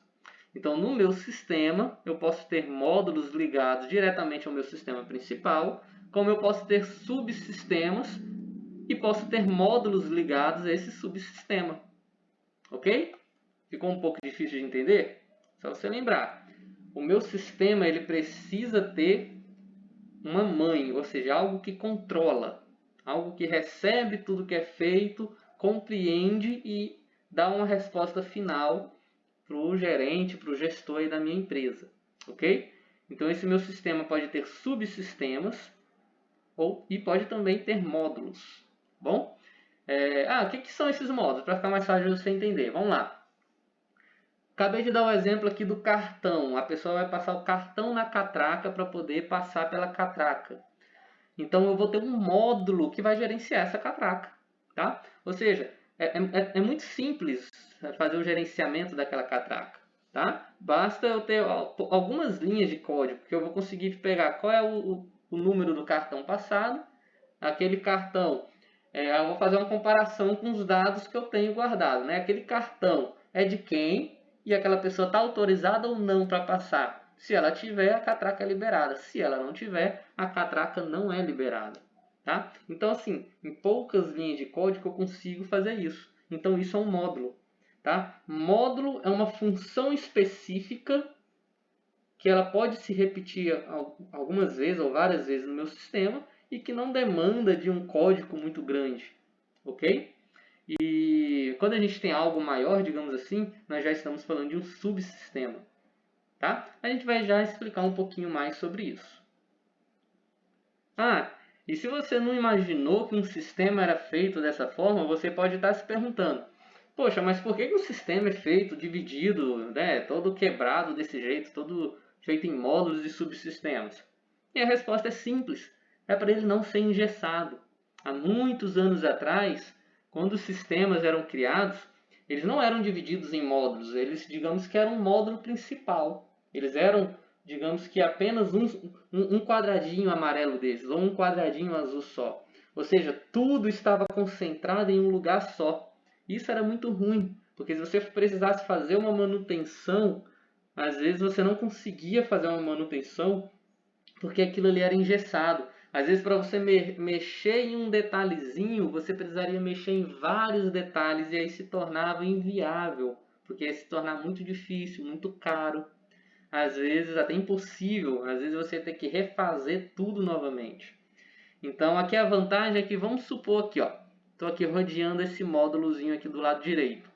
Então, no meu sistema, eu posso ter módulos ligados diretamente ao meu sistema principal, como eu posso ter subsistemas e posso ter módulos ligados a esse subsistema. Ok? Ficou um pouco difícil de entender? Só você lembrar. O meu sistema ele precisa ter uma mãe, ou seja, algo que controla, algo que recebe tudo que é feito, compreende e dá uma resposta final para o gerente, para o gestor aí da minha empresa, ok? Então esse meu sistema pode ter subsistemas e pode também ter módulos, bom? O que são esses módulos? Para ficar mais fácil de você entender, vamos lá. Acabei de dar um exemplo aqui do cartão. A pessoa vai passar o cartão na catraca para poder passar pela catraca. Então eu vou ter um módulo que vai gerenciar essa catraca, tá? Ou seja, é muito simples fazer o gerenciamento daquela catraca, tá? Basta eu ter algumas linhas de código que eu vou conseguir pegar qual é o número do cartão passado, aquele cartão, eu vou fazer uma comparação com os dados que eu tenho guardado, né? Aquele cartão é de quem e aquela pessoa está autorizada ou não para passar. Se ela tiver, a catraca é liberada. Se ela não tiver, a catraca não é liberada. Tá? Então, assim, em poucas linhas de código eu consigo fazer isso. Então, isso é um módulo. Tá? Módulo é uma função específica que ela pode se repetir algumas vezes ou várias vezes no meu sistema e que não demanda de um código muito grande. Ok? E quando a gente tem algo maior, digamos assim, nós já estamos falando de um subsistema. Tá? A gente vai já explicar um pouquinho mais sobre isso. E se você não imaginou que um sistema era feito dessa forma, você pode estar se perguntando: poxa, mas por que o sistema é feito, dividido, né, todo quebrado desse jeito, todo feito em módulos e subsistemas? E a resposta é simples: é para ele não ser engessado. Há muitos anos atrás, quando os sistemas eram criados, eles não eram divididos em módulos, eles, digamos que, eram um módulo principal. Eles eram, digamos que, apenas um quadradinho amarelo desses, ou um quadradinho azul só. Ou seja, tudo estava concentrado em um lugar só. Isso era muito ruim, porque se você precisasse fazer uma manutenção, às vezes você não conseguia fazer uma manutenção, porque aquilo ali era engessado. Às vezes, para você mexer em um detalhezinho, você precisaria mexer em vários detalhes, e aí se tornava inviável, porque ia se tornar muito difícil, muito caro. Às vezes até impossível, às vezes você tem que refazer tudo novamente. Então aqui a vantagem é que, vamos supor aqui, estou aqui rodeando esse módulozinho aqui do lado direito.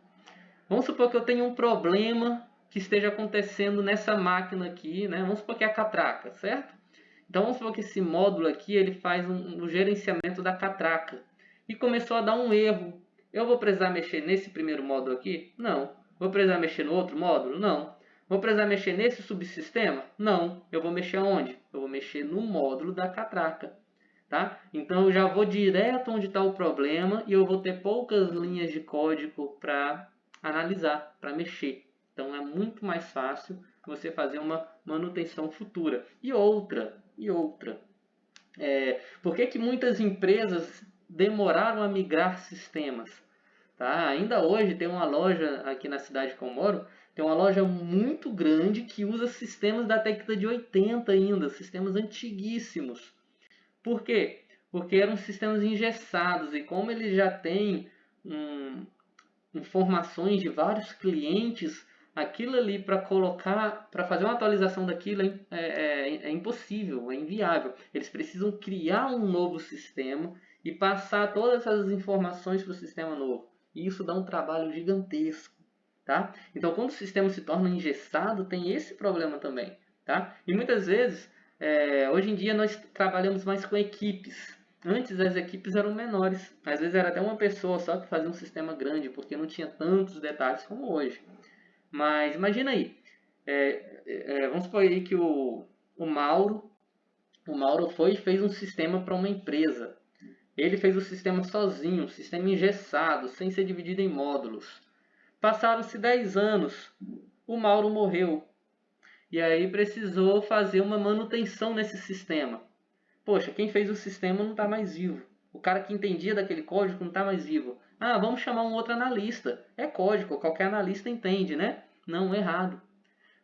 Vamos supor que eu tenho um problema que esteja acontecendo nessa máquina aqui, né? Vamos supor que é a catraca, certo? Então vamos supor que esse módulo aqui ele faz um gerenciamento da catraca e começou a dar um erro. Eu vou precisar mexer nesse primeiro módulo aqui? Não. Vou precisar mexer no outro módulo? Não. Vou precisar mexer nesse subsistema? Não. Eu vou mexer onde? Eu vou mexer no módulo da catraca. Tá? Então eu já vou direto onde está o problema e eu vou ter poucas linhas de código para analisar, para mexer. Então é muito mais fácil você fazer uma manutenção futura. E outra. Por que muitas empresas demoraram a migrar sistemas? Tá? Ainda hoje tem uma loja aqui na cidade que eu moro, tem uma loja muito grande que usa sistemas da década de 80 ainda, sistemas antiguíssimos. Por quê? Porque eram sistemas engessados e como eles já têm informações de vários clientes, aquilo ali para colocar, para fazer uma atualização daquilo é impossível, é inviável. Eles precisam criar um novo sistema e passar todas essas informações para o sistema novo. E isso dá um trabalho gigantesco, tá? Então, quando o sistema se torna engessado, tem esse problema também, tá? E muitas vezes, hoje em dia, nós trabalhamos mais com equipes. Antes as equipes eram menores, às vezes era até uma pessoa só que fazia um sistema grande, porque não tinha tantos detalhes como hoje. Mas imagina aí, vamos supor aí que o Mauro fez um sistema para uma empresa. Ele fez o sistema sozinho, um sistema engessado, sem ser dividido em módulos. Passaram-se 10 anos, o Mauro morreu. E aí precisou fazer uma manutenção nesse sistema. Poxa, quem fez o sistema não está mais vivo. O cara que entendia daquele código não está mais vivo. Ah, vamos chamar um outro analista. É código, qualquer analista entende, né? Não, errado.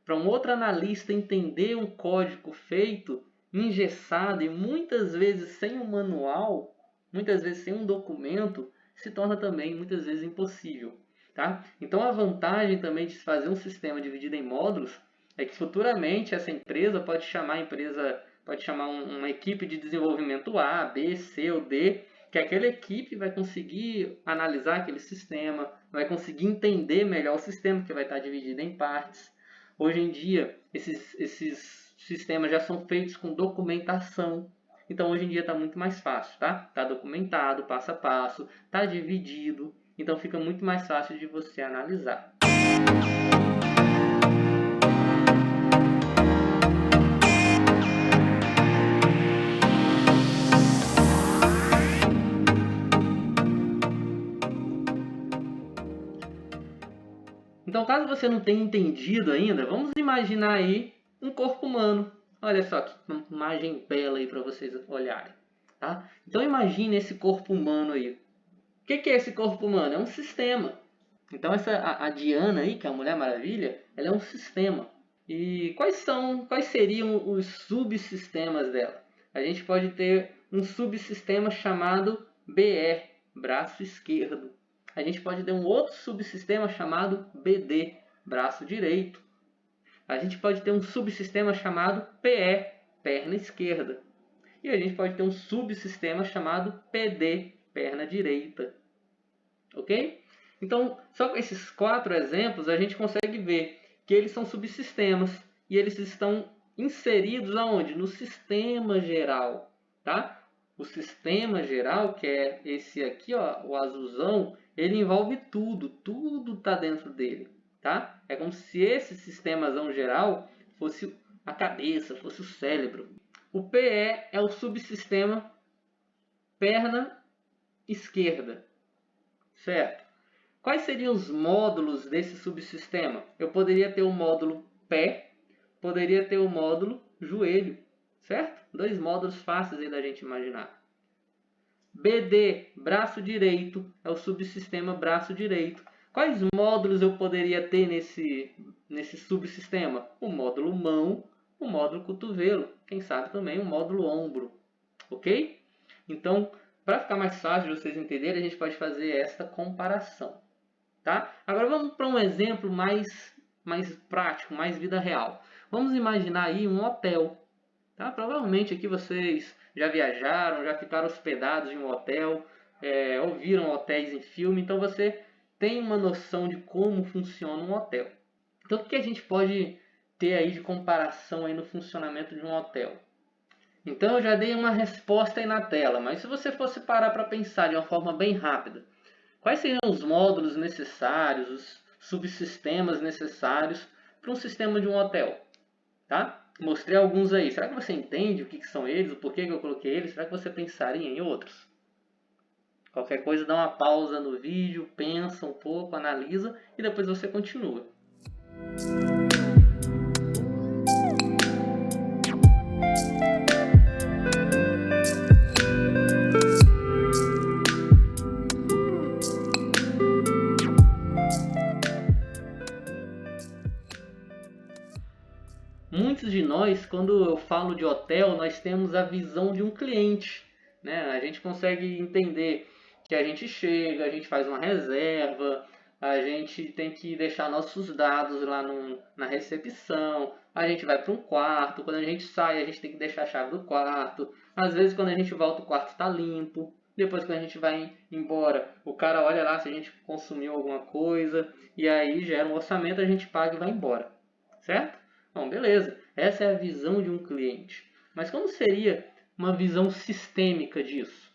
Para um outro analista entender um código feito, engessado e muitas vezes sem um manual, muitas vezes sem um documento, se torna também muitas vezes impossível. Tá? Então a vantagem também de fazer um sistema dividido em módulos é que futuramente essa empresa pode chamar uma equipe de desenvolvimento A, B, C ou D, que aquela equipe vai conseguir analisar aquele sistema, vai conseguir entender melhor o sistema, que vai estar dividido em partes. Hoje em dia, esses sistemas já são feitos com documentação. Então, hoje em dia está muito mais fácil, tá? Está documentado, passo a passo, está dividido. Então, fica muito mais fácil de você analisar. Então, caso você não tenha entendido ainda, vamos imaginar aí um corpo humano. Olha só que imagem bela aí para vocês olharem. Tá? Então, imagine esse corpo humano aí. O que é esse corpo humano? É um sistema. Então, a Diana aí, que é a Mulher Maravilha, ela é um sistema. E quais seriam os subsistemas dela? A gente pode ter um subsistema chamado BE, braço esquerdo. A gente pode ter um outro subsistema chamado BD, braço direito. A gente pode ter um subsistema chamado PE, perna esquerda. E a gente pode ter um subsistema chamado PD, perna direita. Ok? Então, só com esses 4 exemplos, a gente consegue ver que eles são subsistemas. E eles estão inseridos aonde? No sistema geral. Tá? O sistema geral, que é esse aqui, ó, o azulzão, ele envolve tudo. Tudo está dentro dele. Tá? É como se esse sistemazão geral fosse a cabeça, fosse o cérebro. O PE é o subsistema perna esquerda. Certo? Quais seriam os módulos desse subsistema? Eu poderia ter o módulo pé, poderia ter o módulo joelho. Certo? 2 módulos fáceis aí da gente imaginar. BD, braço direito, é o subsistema braço direito. Quais módulos eu poderia ter nesse subsistema? O módulo mão, o módulo cotovelo, quem sabe também o módulo ombro. Ok? Então, para ficar mais fácil de vocês entenderem, a gente pode fazer essa comparação. Tá? Agora vamos para um exemplo mais prático, mais vida real. Vamos imaginar aí um hotel. Tá? Provavelmente aqui vocês já viajaram, já ficaram hospedados em um hotel, ouviram hotéis em filme, então você tem uma noção de como funciona um hotel. Então, o que a gente pode ter aí de comparação aí no funcionamento de um hotel? Então, eu já dei uma resposta aí na tela, mas se você fosse parar para pensar de uma forma bem rápida, quais seriam os módulos necessários, os subsistemas necessários para um sistema de um hotel? Tá? Mostrei alguns aí. Será que você entende o que são eles, o porquê que eu coloquei eles? Será que você pensaria em outros? Qualquer coisa, dá uma pausa no vídeo, pensa um pouco, analisa e depois você continua. Muitos de nós, quando eu falo de hotel, nós temos a visão de um cliente, né? A gente consegue entender que a gente chega, a gente faz uma reserva, a gente tem que deixar nossos dados lá na recepção, a gente vai para um quarto, quando a gente sai a gente tem que deixar a chave do quarto, às vezes quando a gente volta o quarto está limpo, depois quando a gente vai embora o cara olha lá se a gente consumiu alguma coisa, e aí gera um orçamento, a gente paga e vai embora, certo? Bom, beleza, essa é a visão de um cliente, mas como seria uma visão sistêmica disso?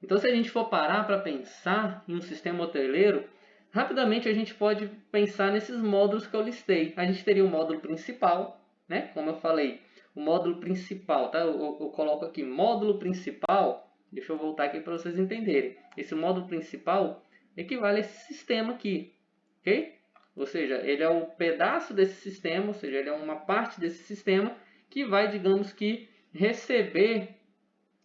Então, se a gente for parar para pensar em um sistema hoteleiro, rapidamente a gente pode pensar nesses módulos que eu listei. A gente teria o módulo principal, né? Como eu falei, o módulo principal, tá? Eu coloco aqui módulo principal. Deixa eu voltar aqui para vocês entenderem. Esse módulo principal equivale a esse sistema aqui, ok? Ou seja, ele é o pedaço desse sistema, ou seja, ele é uma parte desse sistema que vai, digamos que, receber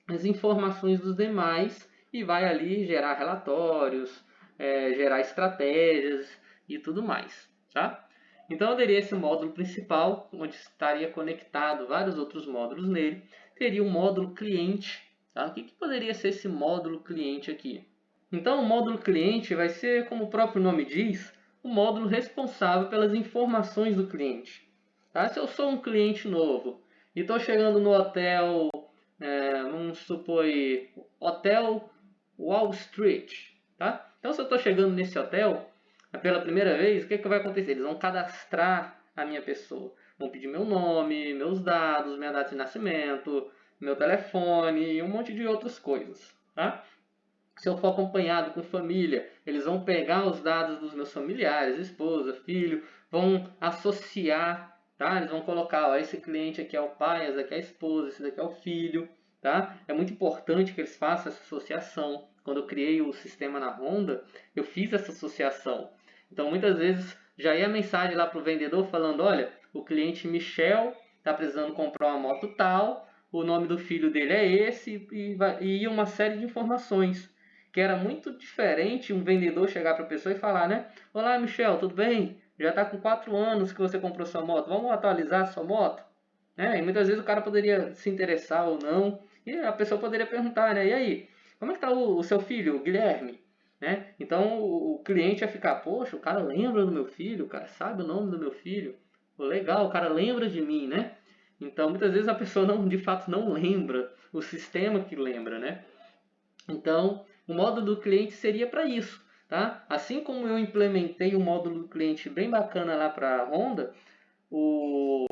as informações dos demais e vai ali gerar relatórios, gerar estratégias e tudo mais, tá? Então eu teria esse módulo principal, onde estaria conectado vários outros módulos nele. Teria um módulo cliente, tá? O que poderia ser esse módulo cliente aqui? Então o módulo cliente vai ser, como o próprio nome diz, o módulo responsável pelas informações do cliente. Tá? Se eu sou um cliente novo e estou chegando no hotel, vamos supor aí, Hotel Wall Street, tá? Então se eu estou chegando nesse hotel pela primeira vez, o que vai acontecer? Eles vão cadastrar a minha pessoa, vão pedir meu nome, meus dados, minha data de nascimento, meu telefone e um monte de outras coisas, tá? Se eu for acompanhado com família, eles vão pegar os dados dos meus familiares, esposa, filho, vão associar, tá? Eles vão colocar, ó, esse cliente aqui é o pai, esse daqui é a esposa, esse daqui é o filho, tá? É muito importante que eles façam essa associação. Quando eu criei o sistema na Honda, eu fiz essa associação. Então, muitas vezes, já ia a mensagem lá para o vendedor falando, olha, o cliente Michel está precisando comprar uma moto tal, o nome do filho dele é esse, e uma série de informações. Que era muito diferente um vendedor chegar para a pessoa e falar, né? Olá, Michel, tudo bem? Já está com 4 anos que você comprou sua moto, vamos atualizar a sua moto? E muitas vezes o cara poderia se interessar ou não, e a pessoa poderia perguntar, né? E aí, como é que está o seu filho, o Guilherme? Né? Então o cliente ia ficar, poxa, o cara lembra do meu filho, o cara sabe o nome do meu filho, legal, o cara lembra de mim, né? Então muitas vezes a pessoa de fato não lembra, o sistema que lembra, né? Então o módulo do cliente seria para isso, tá? Assim como eu implementei um módulo do cliente bem bacana lá para a Honda, o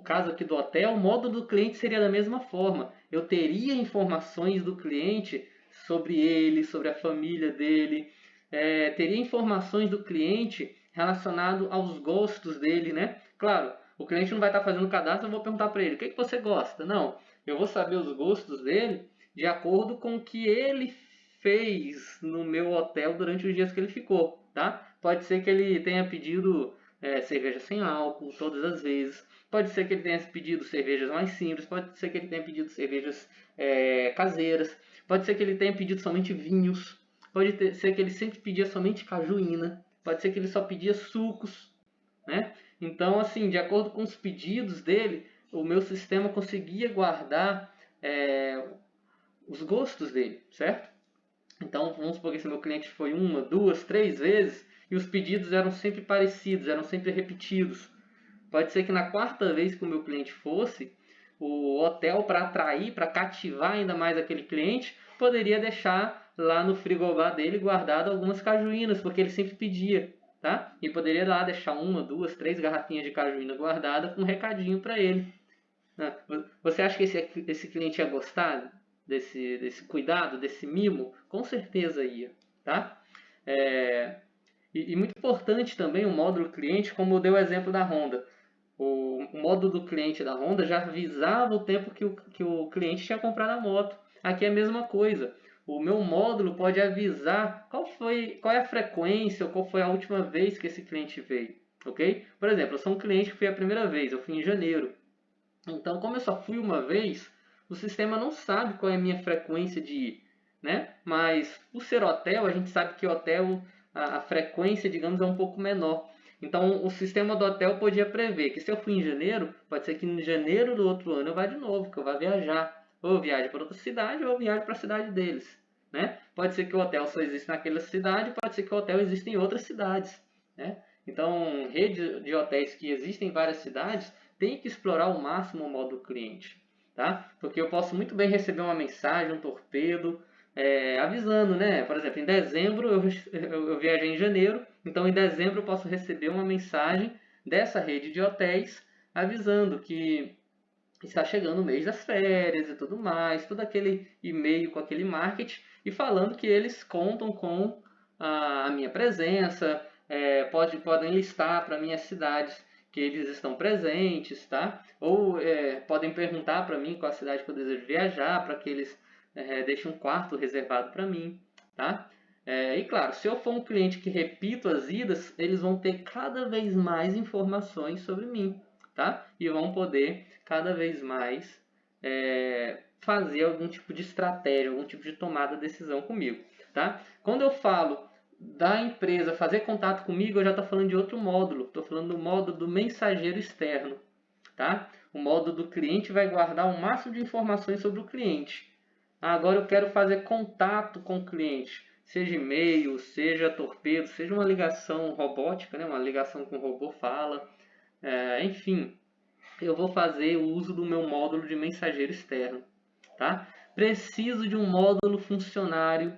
caso aqui do hotel, o módulo do cliente seria da mesma forma. Eu teria informações do cliente sobre ele, sobre a família dele, teria informações do cliente relacionado aos gostos dele, né? Claro, o cliente não vai estar fazendo cadastro, eu vou perguntar para ele, o que você gosta? Não, eu vou saber os gostos dele de acordo com o que ele fez no meu hotel durante os dias que ele ficou, tá? Pode ser que ele tenha pedido cerveja sem álcool todas as vezes, pode ser que ele tenha pedido cervejas mais simples, pode ser que ele tenha pedido cervejas caseiras, pode ser que ele tenha pedido somente vinhos, pode ser que ele sempre pedia somente cajuína, pode ser que ele só pedia sucos, né? Então, assim, de acordo com os pedidos dele, o meu sistema conseguia guardar os gostos dele, certo? Então, vamos supor que esse meu cliente foi 1, 2, 3 vezes e os pedidos eram sempre parecidos, eram sempre repetidos. Pode ser que na 4ª vez que o meu cliente fosse, o hotel, para atrair, para cativar ainda mais aquele cliente, poderia deixar lá no frigobar dele guardado algumas cajuínas, porque ele sempre pedia, tá? E poderia lá deixar 1, 2, 3 garrafinhas de cajuína guardada com um recadinho para ele. Você acha que esse cliente ia gostar desse cuidado, desse mimo? Com certeza ia, tá? E muito importante também o módulo cliente, como eu dei o exemplo da Honda. O módulo do cliente da Honda já avisava o tempo que o cliente tinha comprado a moto. Aqui é a mesma coisa. O meu módulo pode avisar qual é a frequência ou qual foi a última vez que esse cliente veio. Ok? Por exemplo, eu sou um cliente que foi a primeira vez, eu fui em janeiro. Então, como eu só fui uma vez, o sistema não sabe qual é a minha frequência de ir, né? Mas, por ser hotel, a gente sabe que hotel, a frequência, digamos, é um pouco menor. Então, o sistema do hotel podia prever que se eu fui em janeiro, pode ser que em janeiro do outro ano eu vá de novo, que eu vá viajar. Ou eu viaje para outra cidade, ou eu viaje para a cidade deles. né? Pode ser que o hotel só exista naquela cidade, pode ser que o hotel exista em outras cidades, né? Então, rede de hotéis que existem em várias cidades tem que explorar ao máximo o módulo cliente, tá? Porque eu posso muito bem receber uma mensagem, um torpedo, avisando, né? Por exemplo, em dezembro eu viajei em janeiro, então em dezembro eu posso receber uma mensagem dessa rede de hotéis avisando que está chegando o mês das férias e tudo mais, todo aquele e-mail com aquele marketing e falando que eles contam com a minha presença, podem listar para mim as cidades que eles estão presentes, tá? Ou podem perguntar para mim qual a cidade que eu desejo viajar, para que eles deixem um quarto reservado para mim, tá? E claro, se eu for um cliente que repito as idas, eles vão ter cada vez mais informações sobre mim, tá? E vão poder cada vez mais fazer algum tipo de estratégia, algum tipo de tomada de decisão comigo, tá? Quando eu falo da empresa fazer contato comigo, eu já estou falando de outro módulo. Estou falando do módulo do mensageiro externo, tá? O módulo do cliente vai guardar o máximo de informações sobre o cliente. Agora eu quero fazer contato com o cliente, seja e-mail, seja torpedo, seja uma ligação robótica, né? Uma ligação com o robô fala, enfim, eu vou fazer o uso do meu módulo de mensageiro externo, tá? Preciso de um módulo funcionário.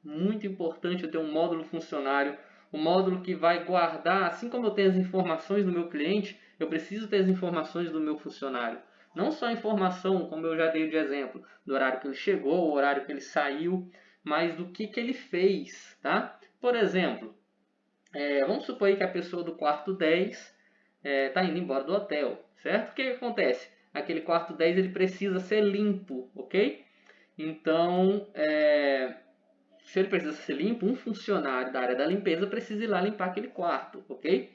Muito importante eu ter um módulo funcionário, um módulo que vai guardar, assim como eu tenho as informações do meu cliente, eu preciso ter as informações do meu funcionário. Não só a informação, como eu já dei de exemplo, do horário que ele chegou, o horário que ele saiu, mas do que ele fez, tá? Por exemplo, vamos supor aí que a pessoa do quarto 10 está indo embora do hotel, certo? O que acontece? Aquele quarto 10 ele precisa ser limpo, ok? Então, se ele precisa ser limpo, um funcionário da área da limpeza precisa ir lá limpar aquele quarto, ok?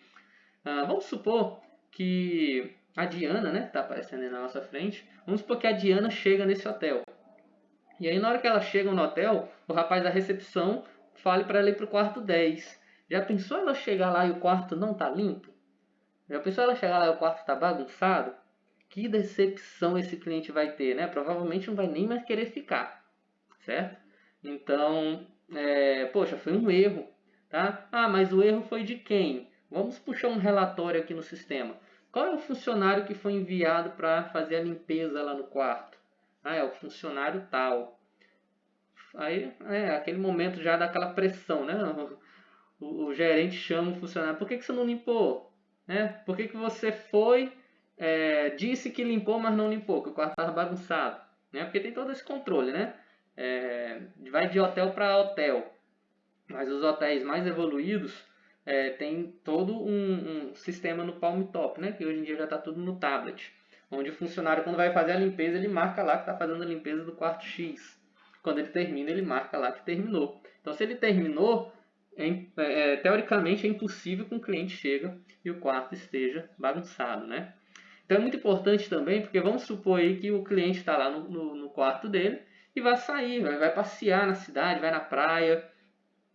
Vamos supor que a Diana, né, está aparecendo aí na nossa frente, vamos supor que a Diana chega nesse hotel. E aí na hora que ela chega no hotel, o rapaz da recepção fale para ela ir para o quarto 10. Já pensou ela chegar lá e o quarto não está limpo? Já pensou ela chegar lá e o quarto está bagunçado? Que decepção esse cliente vai ter, né? Provavelmente não vai nem mais querer ficar, certo? Então, poxa, foi um erro, tá? Ah, mas o erro foi de quem? Vamos puxar um relatório aqui no sistema. Qual é o funcionário que foi enviado para fazer a limpeza lá no quarto? Ah, é o funcionário tal. Aí, aquele momento já dá aquela pressão, né? O gerente chama o funcionário. Por que você não limpou? Né? Por que você foi, disse que limpou, mas não limpou? Que o quarto estava bagunçado. Né? Porque tem todo esse controle, né? Vai de hotel para hotel, mas os hotéis mais evoluídos tem todo um sistema no Palm Top, né? Que hoje em dia já está tudo no tablet, onde o funcionário, quando vai fazer a limpeza, ele marca lá que está fazendo a limpeza do quarto X. Quando ele termina, ele marca lá que terminou. Então, se ele terminou, teoricamente é impossível que um cliente chegue e o quarto esteja bagunçado, né? Então é muito importante também, porque vamos supor aí que o cliente está lá no quarto dele e vai sair, vai passear na cidade, vai na praia.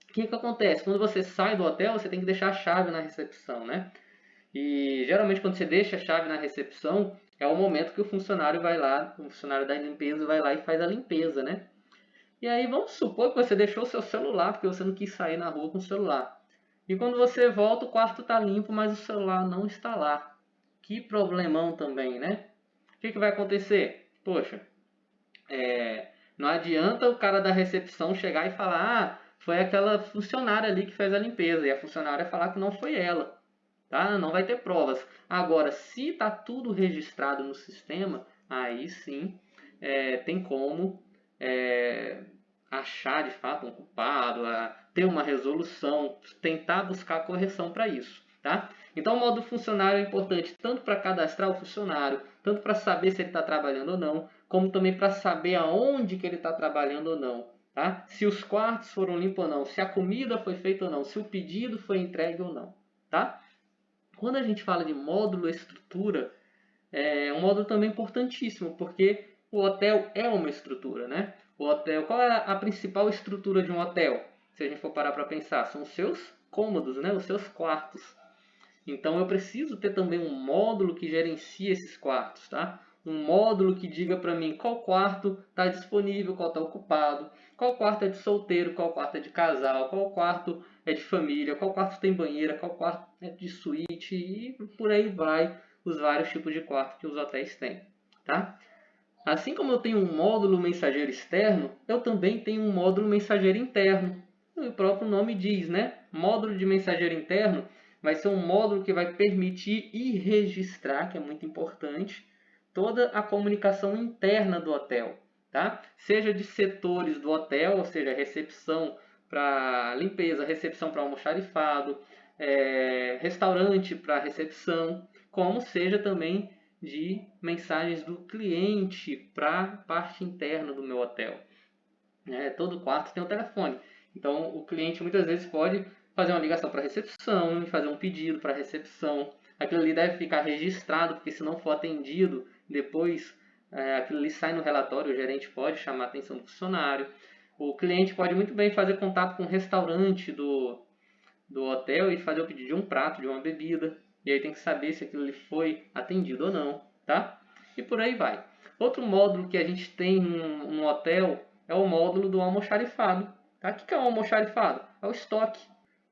O que acontece? Quando você sai do hotel, você tem que deixar a chave na recepção, né? E geralmente quando você deixa a chave na recepção, é o momento que o funcionário vai lá, o funcionário da limpeza vai lá e faz a limpeza, né? E aí vamos supor que você deixou o seu celular, porque você não quis sair na rua com o celular. E quando você volta, o quarto está limpo, mas o celular não está lá. Que problemão também, né? O que vai acontecer? Poxa, não adianta o cara da recepção chegar e falar, foi aquela funcionária ali que fez a limpeza, e a funcionária falar que não foi ela, tá? Não vai ter provas. Agora, se está tudo registrado no sistema, aí sim tem como achar de fato um culpado, ter uma resolução, tentar buscar correção para isso, tá? Então o módulo funcionário é importante tanto para cadastrar o funcionário, tanto para saber se ele está trabalhando ou não, como também para saber aonde que ele está trabalhando ou não, tá? Se os quartos foram limpos ou não, se a comida foi feita ou não, se o pedido foi entregue ou não, tá? Quando a gente fala de módulo estrutura, é um módulo também importantíssimo, porque o hotel é uma estrutura, né? O hotel, qual é a principal estrutura de um hotel? Se a gente for parar para pensar, são os seus cômodos, né? Os seus quartos. Então eu preciso ter também um módulo que gerencia esses quartos, tá? um módulo que diga para mim qual quarto está disponível, qual está ocupado, qual quarto é de solteiro, qual quarto é de casal, qual quarto é de família, qual quarto tem banheira, qual quarto é de suíte e por aí vai os vários tipos de quarto que os hotéis têm, tá? Assim como eu tenho um módulo mensageiro externo, eu também tenho um módulo mensageiro interno. O próprio nome diz, né? Módulo de mensageiro interno vai ser um módulo que vai permitir e registrar, que é muito importante, toda a comunicação interna do hotel, tá? Seja de setores do hotel, ou seja, recepção para limpeza, recepção para almoxarifado, restaurante para recepção, como seja também de mensagens do cliente para a parte interna do meu hotel. Todo quarto tem um telefone, então o cliente muitas vezes pode fazer uma ligação para a recepção, fazer um pedido para a recepção. Aquilo ali deve ficar registrado, porque se não for atendido, depois aquilo ali sai no relatório, o gerente pode chamar a atenção do funcionário. O cliente pode muito bem fazer contato com o restaurante do hotel e fazer o pedido de um prato, de uma bebida. E aí tem que saber se aquilo ali foi atendido ou não, tá? E por aí vai. Outro módulo que a gente tem no hotel é o módulo do almoxarifado. Tá? O que é o almoxarifado? É o estoque.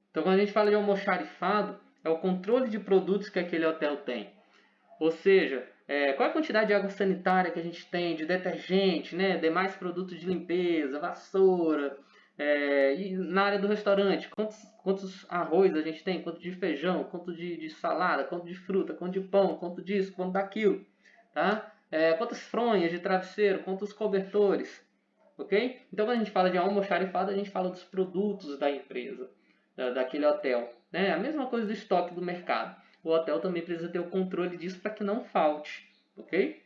Então, quando a gente fala de almoxarifado, é o controle de produtos que aquele hotel tem. Ou seja, qual é a quantidade de água sanitária que a gente tem, de detergente, né, demais produtos de limpeza, vassoura, e na área do restaurante, quantos arroz a gente tem, quanto de feijão, quanto de salada, quanto de fruta, quanto de pão, quanto disso, quanto daquilo, tá? Quantas fronhas de travesseiro, quantos cobertores, ok? Então, quando a gente fala de almoxarifado, a gente fala dos produtos da empresa, daquele hotel, né? A mesma coisa do estoque do mercado. O hotel também precisa ter o controle disso para que não falte, ok?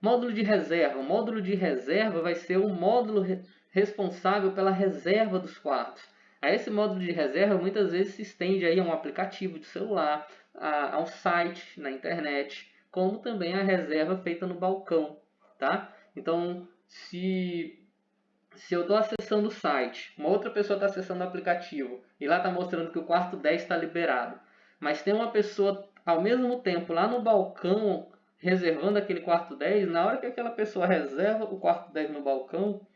Módulo de reserva. O módulo de reserva vai ser o módulo responsável pela reserva dos quartos. Esse módulo de reserva muitas vezes se estende aí a um aplicativo de celular, a um site na internet, como também a reserva feita no balcão, tá? Então, se eu estou acessando o site, uma outra pessoa está acessando o aplicativo e lá está mostrando que o quarto 10 está liberado, mas tem uma pessoa ao mesmo tempo lá no balcão reservando aquele quarto 10, na hora que aquela pessoa reserva o quarto 10 no balcão,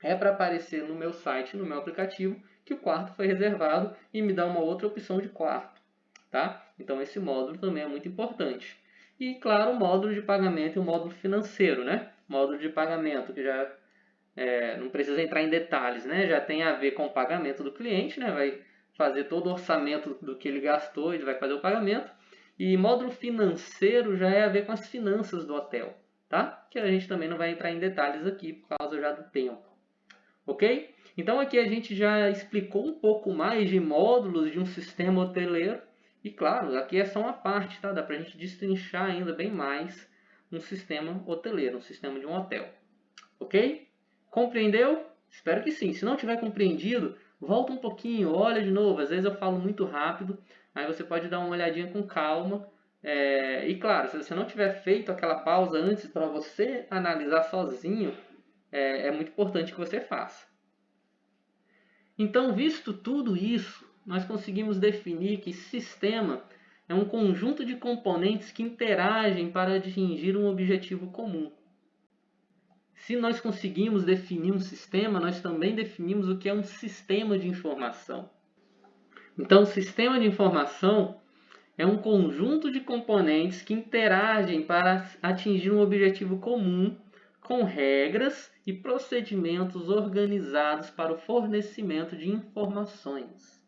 é para aparecer no meu site, no meu aplicativo, que o quarto foi reservado e me dá uma outra opção de quarto, tá? Então esse módulo também é muito importante. E claro, o módulo de pagamento e o módulo financeiro, né? Módulo de pagamento que já não precisa entrar em detalhes, né? Já tem a ver com o pagamento do cliente, né? Vai fazer todo o orçamento do que ele gastou, ele vai fazer o pagamento. E módulo financeiro já é a ver com as finanças do hotel, tá? Que a gente também não vai entrar em detalhes aqui por causa já do tempo, ok? Então aqui a gente já explicou um pouco mais de módulos de um sistema hoteleiro. E claro, aqui é só uma parte, tá? Dá pra gente destrinchar ainda bem mais um sistema hoteleiro, um sistema de um hotel, ok? Compreendeu? Espero que sim. Se não tiver compreendido, volta um pouquinho, olha de novo. Às vezes eu falo muito rápido, aí você pode dar uma olhadinha com calma. E claro, se você não tiver feito aquela pausa antes para você analisar sozinho, é muito importante que você faça. Então, visto tudo isso, nós conseguimos definir que sistema é um conjunto de componentes que interagem para atingir um objetivo comum. Se nós conseguimos definir um sistema, nós também definimos o que é um sistema de informação. Então, o sistema de informação é um conjunto de componentes que interagem para atingir um objetivo comum, com regras e procedimentos organizados para o fornecimento de informações.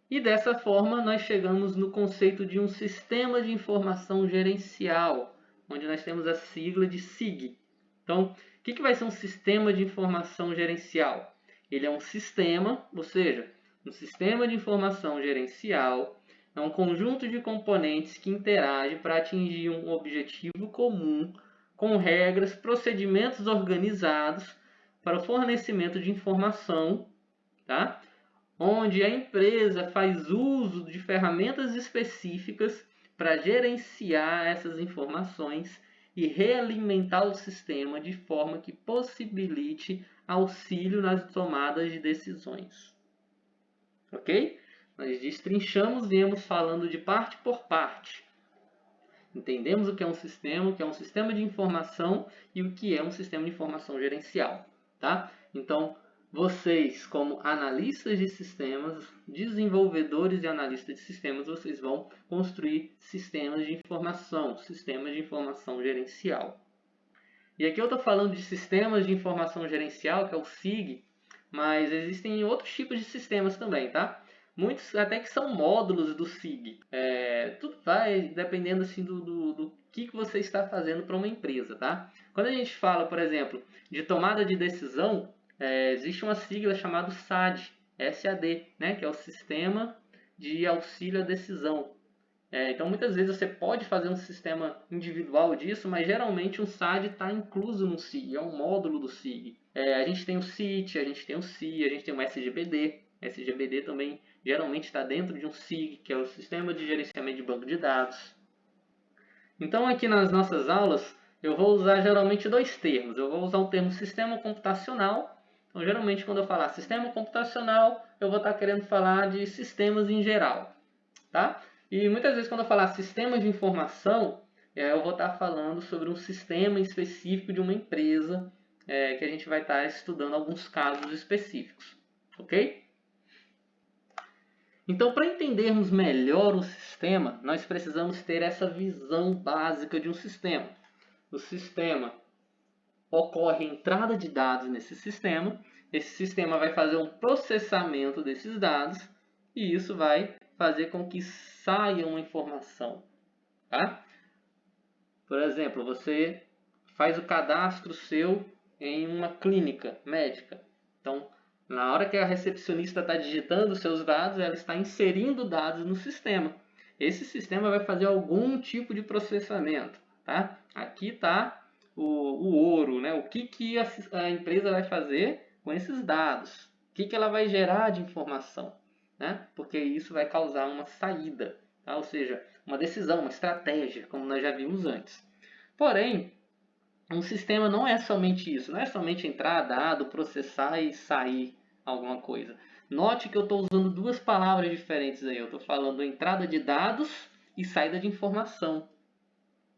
E dessa forma, nós chegamos no conceito de um sistema de informação gerencial, onde nós temos a sigla de SIG. Então, o que vai ser um sistema de informação gerencial? Ele é um sistema, ou seja, um sistema de informação gerencial é um conjunto de componentes que interagem para atingir um objetivo comum, com regras, procedimentos organizados para o fornecimento de informação, tá? Onde a empresa faz uso de ferramentas específicas para gerenciar essas informações e realimentar o sistema de forma que possibilite auxílio nas tomadas de decisões. Ok? Nós destrinchamos, viemos falando de parte por parte. Entendemos o que é um sistema de informação e o que é um sistema de informação gerencial, tá? Então, vocês, como analistas de sistemas, desenvolvedores e analistas de sistemas, vocês vão construir sistemas de informação gerencial. E aqui eu estou falando de sistemas de informação gerencial, que é o SIG, mas existem outros tipos de sistemas também, tá? Muitos até que são módulos do SIG. Tudo vai dependendo assim, do que você está fazendo para uma empresa, tá? Quando a gente fala, por exemplo, de tomada de decisão, existe uma sigla chamada SAD, SAD, né? Que é o Sistema de Auxílio à Decisão. Então, muitas vezes você pode fazer um sistema individual disso, mas geralmente um SAD está incluso no SIG, é um módulo do SIG. A gente tem o CIT, a gente tem o SI, a gente tem o SGBD. SGBD também geralmente está dentro de um SIG, que é o Sistema de Gerenciamento de Banco de Dados. Então, aqui nas nossas aulas, eu vou usar geralmente dois termos. Eu vou usar o termo sistema computacional. Então, geralmente, quando eu falar sistema computacional, eu vou estar querendo falar de sistemas em geral, tá? E muitas vezes, quando eu falar sistema de informação, eu vou estar falando sobre um sistema específico de uma empresa, que a gente vai estar estudando alguns casos específicos, ok? Então, para entendermos melhor o sistema, nós precisamos ter essa visão básica de um sistema. O sistema ocorre entrada de dados nesse sistema, esse sistema vai fazer um processamento desses dados e isso vai fazer com que saia uma informação, tá? Por exemplo, você faz o cadastro seu em uma clínica médica. Então, na hora que a recepcionista está digitando os seus dados, ela está inserindo dados no sistema. Esse sistema vai fazer algum tipo de processamento, tá? Aqui está o ouro, né? O que a empresa vai fazer com esses dados? O que ela vai gerar de informação? Né? Porque isso vai causar uma saída, tá? Ou seja, uma decisão, uma estratégia, como nós já vimos antes. Porém, um sistema não é somente isso, não é somente entrar dado, processar e sair alguma coisa. Note que eu estou usando duas palavras diferentes aí. Eu estou falando entrada de dados e saída de informação.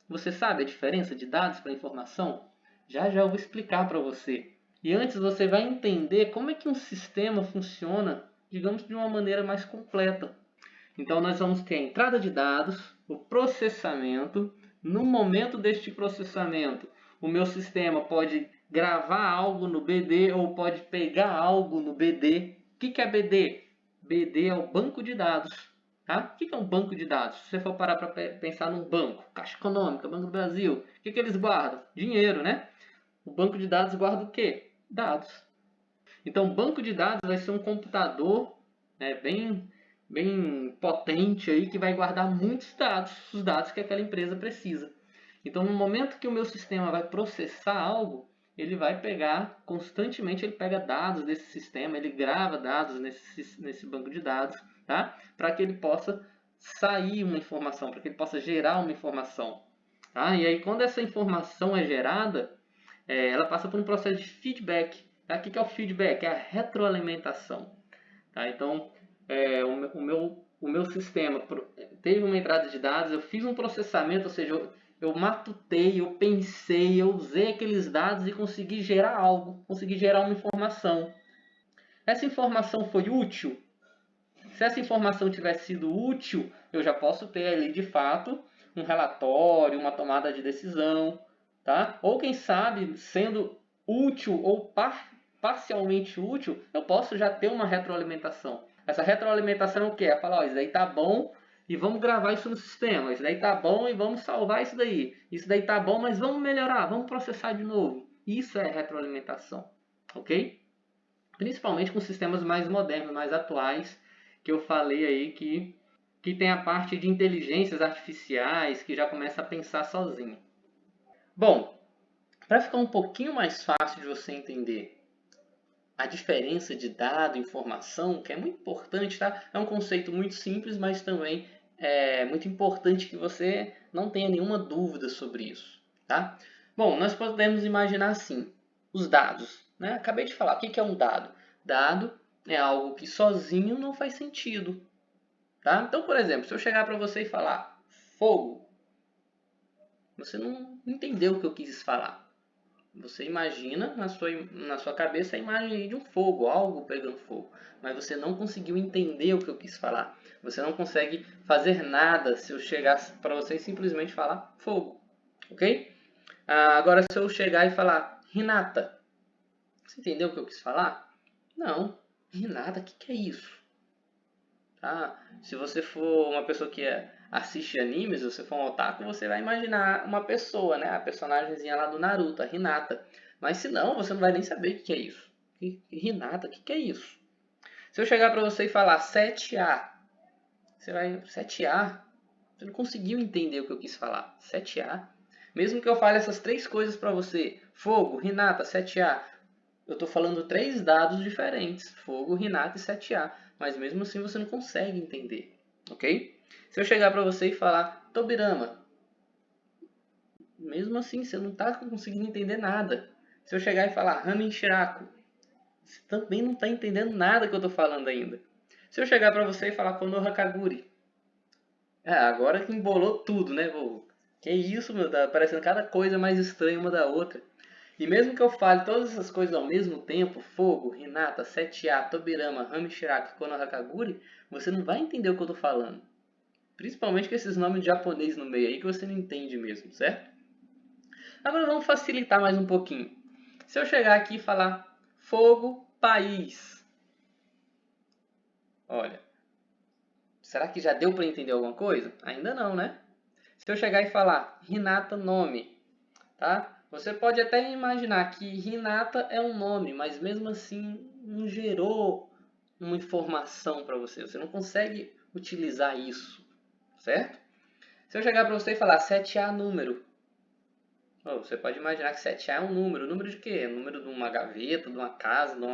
Você sabe a diferença de dados para informação? Já eu vou explicar para você. E antes você vai entender como é que um sistema funciona, digamos, de uma maneira mais completa. Então, nós vamos ter a entrada de dados, o processamento. No momento deste processamento, o meu sistema pode gravar algo no BD ou pode pegar algo no BD. O que é BD? BD é o banco de dados. Tá? O que é um banco de dados? Se você for parar para pensar num banco, Caixa Econômica, Banco do Brasil, o que eles guardam? Dinheiro, né? O banco de dados guarda o quê? Dados. Então, o banco de dados vai ser um computador, né, bem potente aí, que vai guardar muitos dados, os dados que aquela empresa precisa. Então, no momento que o meu sistema vai processar algo, ele vai pegar, constantemente ele pega dados desse sistema, ele grava dados nesse banco de dados, tá? Para que ele possa sair uma informação, para que ele possa gerar uma informação. Tá? E aí, quando essa informação é gerada, ela passa por um processo de feedback. Tá? O que é o feedback? É a retroalimentação. Tá? Então, o meu sistema teve uma entrada de dados, eu fiz um processamento, ou seja, eu matutei, eu pensei, eu usei aqueles dados e consegui gerar algo, consegui gerar uma informação. Essa informação foi útil? Se essa informação tivesse sido útil, eu já posso ter ali, de fato, um relatório, uma tomada de decisão, tá? Ou quem sabe, sendo útil ou parcialmente útil, eu posso já ter uma retroalimentação. Essa retroalimentação é o quê? É falar, ó, isso daí tá bom e vamos gravar isso no sistema. Isso daí tá bom e vamos salvar isso daí. Isso daí tá bom, mas vamos melhorar, vamos processar de novo. Isso é retroalimentação, ok? Principalmente com sistemas mais modernos, mais atuais, que eu falei aí que tem a parte de inteligências artificiais, que já começa a pensar sozinho. Bom, para ficar um pouquinho mais fácil de você entender a diferença de dado e informação, que é muito importante, tá? É um conceito muito simples, mas também é muito importante que você não tenha nenhuma dúvida sobre isso, tá? Bom, nós podemos imaginar assim, os dados, né? Acabei de falar, o que é um dado? Dado é algo que sozinho não faz sentido, tá? Então, por exemplo, se eu chegar para você e falar fogo, você não entendeu o que eu quis falar. Você imagina na sua cabeça a imagem de um fogo, algo pegando fogo. Mas você não conseguiu entender o que eu quis falar. Você não consegue fazer nada se eu chegar para você e simplesmente falar fogo. Ok? Agora se eu chegar e falar Hinata. Você entendeu o que eu quis falar? Não. Hinata, o que é isso? Tá? Se você for uma pessoa que assiste animes, se você for um otaku, você vai imaginar uma pessoa, né? A personagemzinha lá do Naruto, a Hinata. Mas se não, você não vai nem saber o que é isso. Hinata, o que é isso? Se eu chegar para você e falar 7A, você vai... 7A? Você não conseguiu entender o que eu quis falar. 7A? Mesmo que eu fale essas três coisas para você, fogo, Hinata, 7A, eu estou falando 3 dados diferentes, fogo, Hinata e 7A. Mas mesmo assim você não consegue entender, ok? Se eu chegar para você e falar Tobirama, mesmo assim você não está conseguindo entender nada. Se eu chegar e falar Ramen Shiraku, você também não está entendendo nada que eu estou falando ainda. Se eu chegar para você e falar Konoha Kaguri, agora que embolou tudo, né? Que isso, meu, tá parecendo cada coisa mais estranha uma da outra. E mesmo que eu fale todas essas coisas ao mesmo tempo, fogo, Hinata, 7A, Tobirama, Ramen Shiraku e Konoha Kaguri, você não vai entender o que eu estou falando. Principalmente com esses nomes japoneses no meio aí que você não entende mesmo, certo? Agora vamos facilitar mais um pouquinho. Se eu chegar aqui e falar fogo, país. Olha, será que já deu para entender alguma coisa? Ainda não, né? Se eu chegar e falar Hinata, nome, tá? Você pode até imaginar que Hinata é um nome, mas mesmo assim não gerou uma informação para você. Você não consegue utilizar isso, certo? Se eu chegar para você e falar 7A número, você pode imaginar que 7A é um número. Número de quê? Número de uma gaveta, de uma casa, de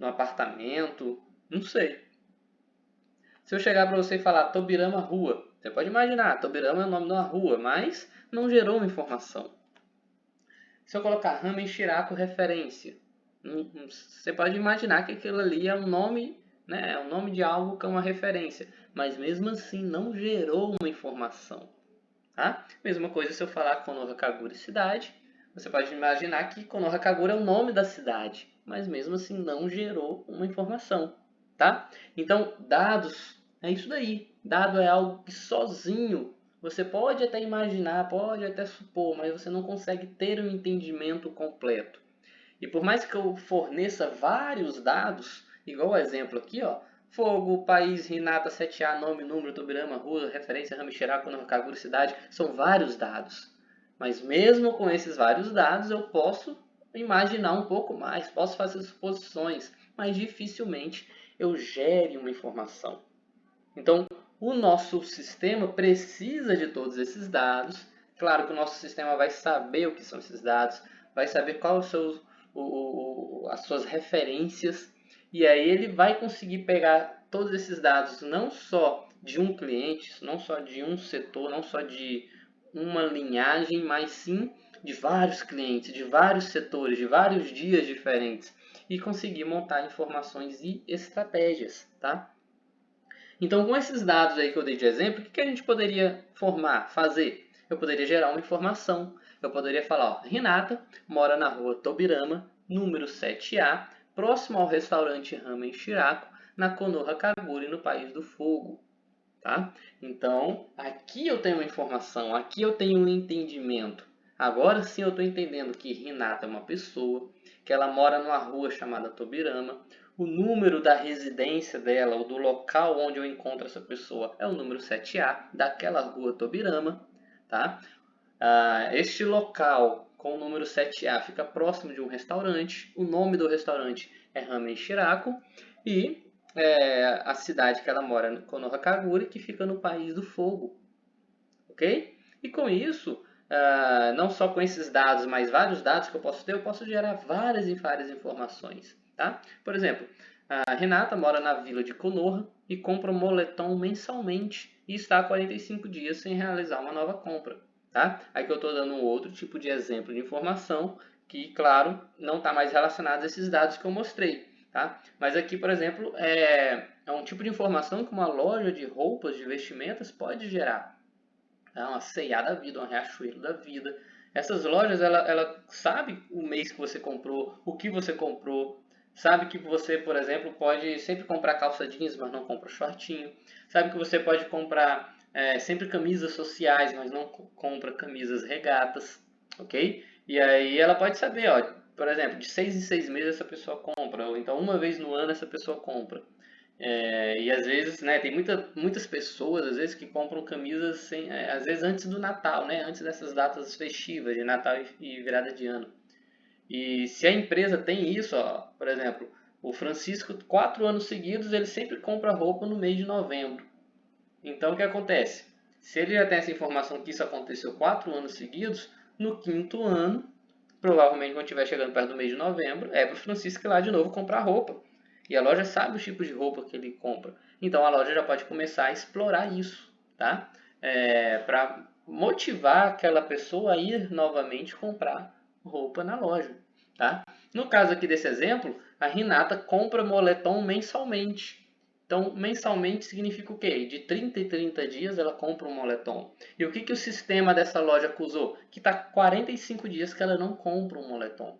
um apartamento, não sei. Se eu chegar para você e falar Tobirama Rua, você pode imaginar, Tobirama é o nome de uma rua, mas não gerou uma informação. Se eu colocar Ramen Shiraku referência, você pode imaginar que aquilo ali é um nome, né? É o nome de algo que é uma referência, mas mesmo assim não gerou uma informação. Tá? Mesma coisa se eu falar Konoha Kaguri cidade, você pode imaginar que Konoha Kaguri é o nome da cidade, mas mesmo assim não gerou uma informação. Tá? Então, dados é isso daí. Dado é algo que sozinho você pode até imaginar, pode até supor, mas você não consegue ter um entendimento completo. E por mais que eu forneça vários dados, igual o exemplo aqui, ó, fogo, país, Hinata, 7A, nome, número, Tobirama, rua, referência, Ramen Shiraku, Konoha Kaguri, cidade, são vários dados. Mas mesmo com esses vários dados, eu posso imaginar um pouco mais, posso fazer suposições, mas dificilmente eu gere uma informação. Então, o nosso sistema precisa de todos esses dados. Claro que o nosso sistema vai saber o que são esses dados, vai saber quais são as suas referências, e aí ele vai conseguir pegar todos esses dados não só de um cliente, não só de um setor, não só de uma linhagem, mas sim de vários clientes, de vários setores, de vários dias diferentes, e conseguir montar informações e estratégias, tá? Então, com esses dados aí que eu dei de exemplo, o que a gente poderia fazer? Eu poderia gerar uma informação. Eu poderia falar, ó, Hinata mora na rua Tobirama, número 7A, próximo ao restaurante Ramen Shiraku, na Konoha Kaguri, no País do Fogo. Tá? Então, aqui eu tenho uma informação, aqui eu tenho um entendimento. Agora sim eu estou entendendo que Hinata é uma pessoa, que ela mora numa rua chamada Tobirama, o número da residência dela, ou do local onde eu encontro essa pessoa, é o número 7A, daquela rua Tobirama. Tá? Este local com o número 7A fica próximo de um restaurante, o nome do restaurante é Ramen Shiraku, e a cidade que ela mora é Konoha Kaguri, que fica no País do Fogo. Ok? E com isso, não só com esses dados, mas vários dados que eu posso ter, eu posso gerar várias e várias informações. Tá? Por exemplo, a Renata mora na vila de Konoha e compra um moletom mensalmente e está há 45 dias sem realizar uma nova compra. Tá? Aqui eu estou dando um outro tipo de exemplo de informação que, claro, não está mais relacionado a esses dados que eu mostrei. Tá? Mas aqui, por exemplo, é um tipo de informação que uma loja de roupas, de vestimentas pode gerar. tá? Uma C&A da vida, uma Riachuelo da vida. Essas lojas, ela sabe o mês que você comprou, o que você comprou, sabe que você, por exemplo, pode sempre comprar calça jeans, mas não compra shortinho, sabe que você pode comprar sempre camisas sociais, mas não compra camisas regatas, ok? E aí ela pode saber, ó, por exemplo, de 6 em 6 meses essa pessoa compra, ou então uma vez no ano essa pessoa compra. E às vezes, né, tem muitas pessoas, às vezes, que compram camisas às vezes antes do Natal, né, antes dessas datas festivas de Natal e virada de ano. E se a empresa tem isso, ó, por exemplo, o Francisco, 4 anos seguidos, ele sempre compra roupa no mês de novembro. Então, o que acontece? Se ele já tem essa informação que isso aconteceu 4 anos seguidos, no 5º ano, provavelmente quando estiver chegando perto do mês de novembro, é para o Francisco ir lá de novo comprar roupa. E a loja sabe os tipos de roupa que ele compra. Então a loja já pode começar a explorar isso, tá? Para motivar aquela pessoa a ir novamente comprar roupa na loja, tá? No caso aqui desse exemplo, a Renata compra moletom mensalmente. Então, mensalmente significa o quê? De 30 em 30 dias ela compra um moletom. E o que o sistema dessa loja acusou? Que está 45 dias que ela não compra um moletom.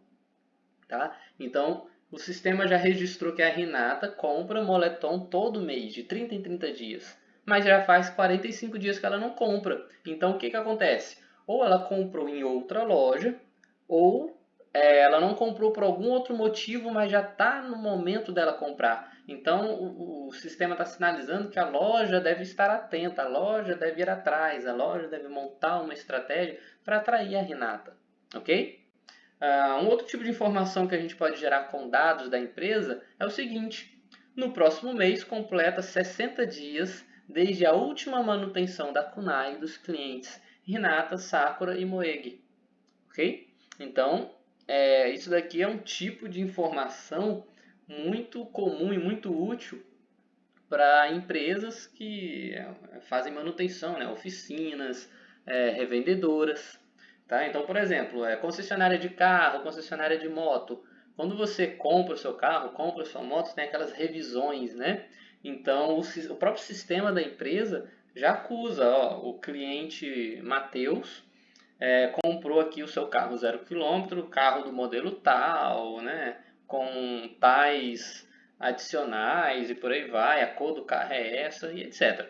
Tá? Então, o sistema já registrou que a Renata compra moletom todo mês, de 30 em 30 dias. Mas já faz 45 dias que ela não compra. Então, o que acontece? Ou ela comprou em outra loja, ou ela não comprou por algum outro motivo, mas já está no momento dela comprar. Então, o sistema está sinalizando que a loja deve estar atenta, a loja deve ir atrás, a loja deve montar uma estratégia para atrair a Renata. Ok? Um outro tipo de informação que a gente pode gerar com dados da empresa é o seguinte: no próximo mês completa 60 dias desde a última manutenção da KUNAI dos clientes Renata, Sakura e Moeg. Ok? Então, isso daqui é um tipo de informação muito comum e muito útil para empresas que fazem manutenção, né? Oficinas, revendedoras. Tá? Então, por exemplo, concessionária de carro, concessionária de moto. Quando você compra o seu carro, compra a sua moto, tem aquelas revisões, né? Então, o próprio sistema da empresa já acusa, ó, o cliente Matheus comprou aqui o seu carro 0 km, carro do modelo tal, né? Com tais adicionais e por aí vai, a cor do carro é essa e etc.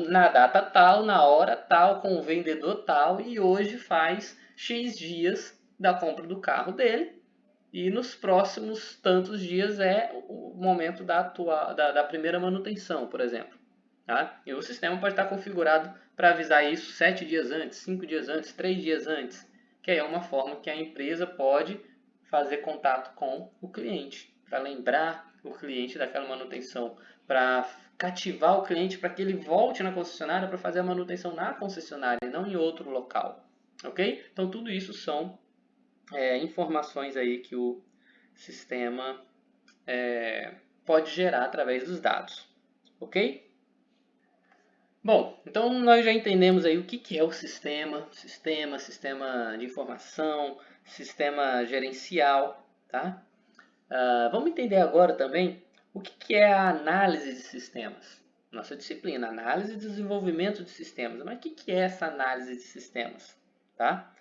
Na data tal, na hora tal, com o vendedor tal, e hoje faz X dias da compra do carro dele, e nos próximos tantos dias é o momento da primeira manutenção, por exemplo. Tá? E o sistema pode estar configurado para avisar isso 7 dias antes, 5 dias antes, 3 dias antes, que é uma forma que a empresa pode fazer contato com o cliente, para lembrar o cliente daquela manutenção, para cativar o cliente para que ele volte na concessionária para fazer a manutenção na concessionária e não em outro local. Ok? Então tudo isso são informações aí que o sistema pode gerar através dos dados. Ok? Bom, então nós já entendemos aí o que é o sistema de informação, sistema gerencial, tá? Vamos entender agora também o que é a análise de sistemas. Nossa disciplina, análise e desenvolvimento de sistemas. Mas o que é essa análise de sistemas? Tá?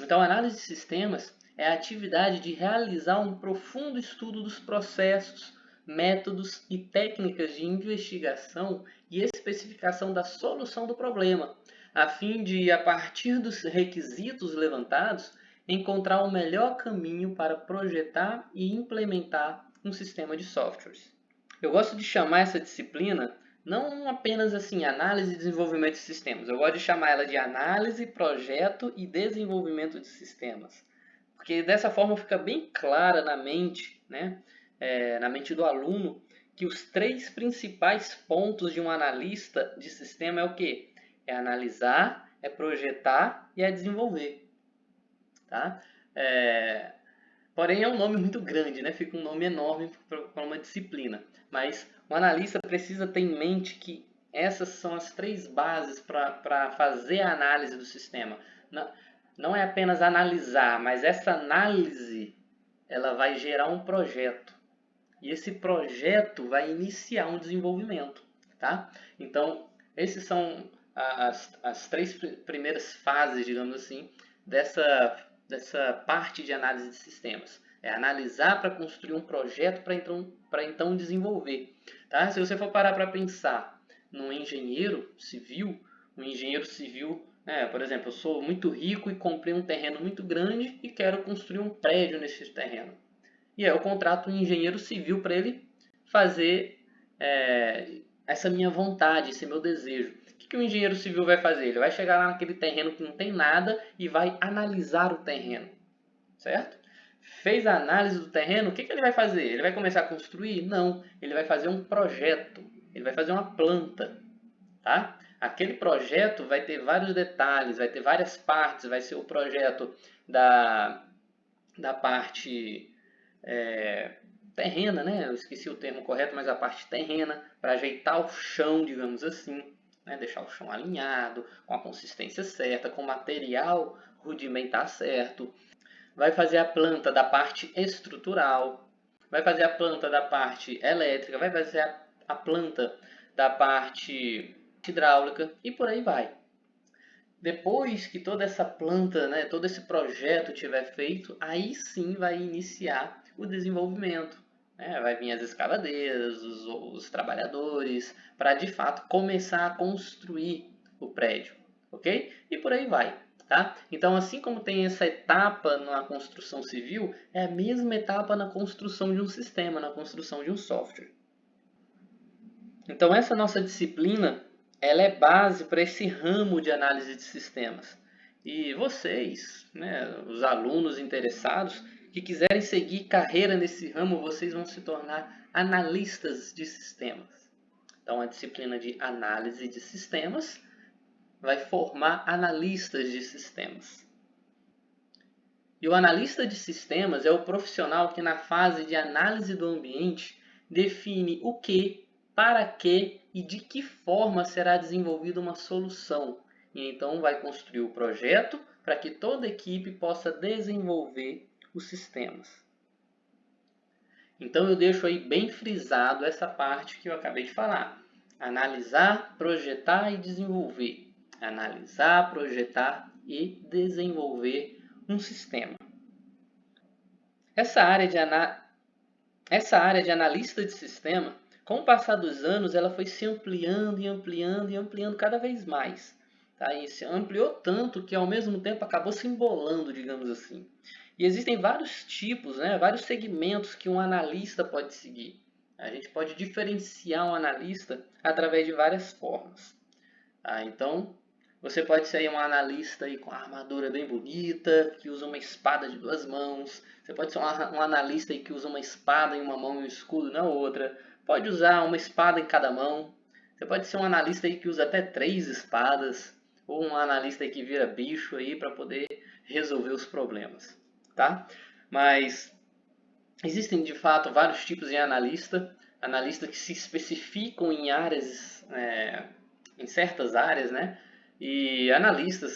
Então, a análise de sistemas é a atividade de realizar um profundo estudo dos processos, métodos e técnicas de investigação e especificação da solução do problema, a fim de, a partir dos requisitos levantados, encontrar o melhor caminho para projetar e implementar um sistema de softwares. Eu gosto de chamar essa disciplina não apenas assim, análise e desenvolvimento de sistemas. Eu gosto de chamar ela de análise, projeto e desenvolvimento de sistemas. Porque dessa forma fica bem clara na mente, né? Na mente do aluno, que os 3 principais pontos de um analista de sistema é o quê? É analisar, é projetar e é desenvolver. Tá? Porém, é um nome muito grande, né? Fica um nome enorme para uma disciplina. Mas o analista precisa ter em mente que essas são as 3 bases para fazer a análise do sistema. Não é apenas analisar, mas essa análise ela vai gerar um projeto. E esse projeto vai iniciar um desenvolvimento. Tá? Então, Esses são as três primeiras fases, digamos assim, dessa parte de análise de sistemas. É analisar para construir um projeto para então desenvolver. Tá? Se você for parar para pensar num engenheiro civil, por exemplo, eu sou muito rico e comprei um terreno muito grande e quero construir um prédio nesse terreno. E aí eu contrato um engenheiro civil para ele fazer essa minha vontade, esse meu desejo. O que o engenheiro civil vai fazer? Ele vai chegar lá naquele terreno que não tem nada e vai analisar o terreno, certo? Fez a análise do terreno, o que ele vai fazer? Ele vai começar a construir? Não, ele vai fazer um projeto, ele vai fazer uma planta, tá? Aquele projeto vai ter vários detalhes, vai ter várias partes, vai ser o projeto da parte terrena, né? Eu esqueci o termo correto, mas a parte terrena, para ajeitar o chão, digamos assim, né? Deixar o chão alinhado, com a consistência certa, com o material rudimentar certo. Vai fazer a planta da parte estrutural, vai fazer a planta da parte elétrica, vai fazer a planta da parte hidráulica e por aí vai. Depois que toda essa planta, né, todo esse projeto tiver feito, aí sim vai iniciar o desenvolvimento. Vai vir as escavadeiras, os trabalhadores, para de fato começar a construir o prédio, ok? E por aí vai. Tá? Então, assim como tem essa etapa na construção civil, é a mesma etapa na construção de um sistema, na construção de um software. Então, essa nossa disciplina, ela é base para esse ramo de análise de sistemas. E vocês, né, os alunos interessados, que quiserem seguir carreira nesse ramo, vocês vão se tornar analistas de sistemas. Então, a disciplina de análise de sistemas vai formar analistas de sistemas. E o analista de sistemas é o profissional que na fase de análise do ambiente define o que, para que e de que forma será desenvolvida uma solução. E então vai construir o projeto para que toda equipe possa desenvolver os sistemas. Então eu deixo aí bem frisado essa parte que eu acabei de falar. Analisar, projetar e desenvolver. Analisar, projetar e desenvolver um sistema. Essa área de analista de sistema, com o passar dos anos, ela foi se ampliando e ampliando e ampliando cada vez mais. Tá? E se ampliou tanto que ao mesmo tempo acabou se embolando, digamos assim. E existem vários tipos, né, vários segmentos que um analista pode seguir. A gente pode diferenciar um analista através de várias formas. Tá? Então, você pode ser um analista aí com a armadura bem bonita, que usa uma espada de 2 mãos. Você pode ser um analista aí que usa uma espada em uma mão e um escudo na outra. Pode usar uma espada em cada mão. Você pode ser um analista aí que usa até 3 espadas. Ou um analista aí que vira bicho aí para poder resolver os problemas. Tá? Mas existem de fato vários tipos de analista. Analistas que se especificam em áreas, em certas áreas, né? E analistas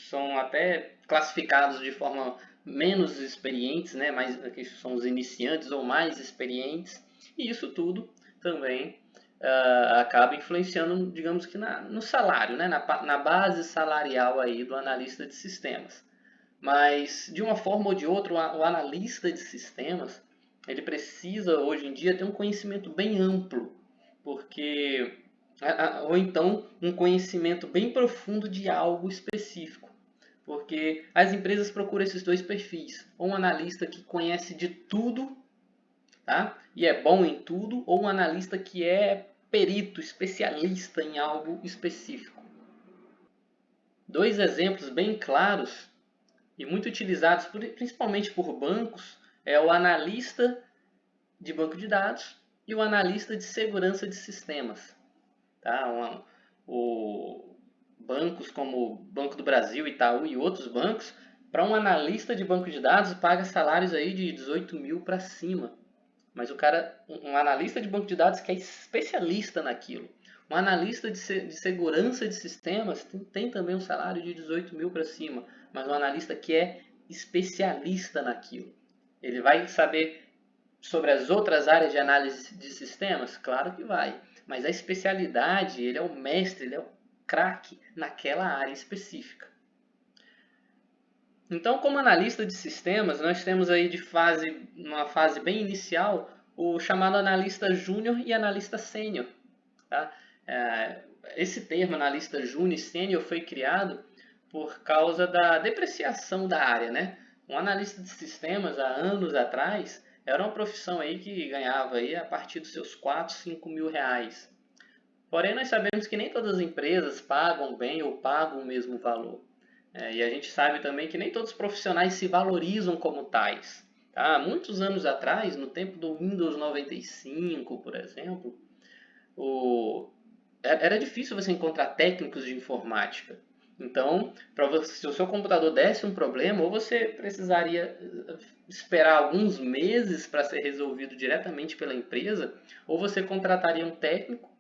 são até classificados de forma menos experientes, né? Que são os iniciantes ou mais experientes. E isso tudo também acaba influenciando, digamos que no salário, né? Na base salarial aí do analista de sistemas. Mas, de uma forma ou de outra, o analista de sistemas, ele precisa, hoje em dia, ter um conhecimento bem amplo, porque ou então um conhecimento bem profundo de algo específico, porque as empresas procuram esses dois perfis, ou um analista que conhece de tudo, tá? E é bom em tudo, ou um analista que é perito, especialista em algo específico. 2 exemplos bem claros e muito utilizados principalmente por bancos é o analista de banco de dados e o analista de segurança de sistemas. Tá? Bancos como o Banco do Brasil, Itaú e outros bancos, para um analista de banco de dados paga salários aí de 18 mil para cima. Mas um analista de banco de dados que é especialista naquilo. Um analista de segurança de sistemas tem também um salário de 18 mil para cima, mas um analista que é especialista naquilo. Ele vai saber sobre as outras áreas de análise de sistemas? Claro que vai. mas a especialidade, ele é o mestre, ele é o craque naquela área específica. Então, como analista de sistemas, nós temos aí numa fase bem inicial, o chamado analista júnior e analista sênior. Tá? Esse termo, analista júnior e sênior, foi criado por causa da depreciação da área, né? Um analista de sistemas, há anos atrás, era uma profissão aí que ganhava aí a partir dos seus 4, 5 mil reais. Porém, nós sabemos que nem todas as empresas pagam bem ou pagam o mesmo valor. E a gente sabe também que nem todos os profissionais se valorizam como tais. Tá? Muitos anos atrás, no tempo do Windows 95, por exemplo, era difícil você encontrar técnicos de informática. Então, se o seu computador desse um problema, ou você precisaria esperar alguns meses para ser resolvido diretamente pela empresa, ou você contrataria um técnico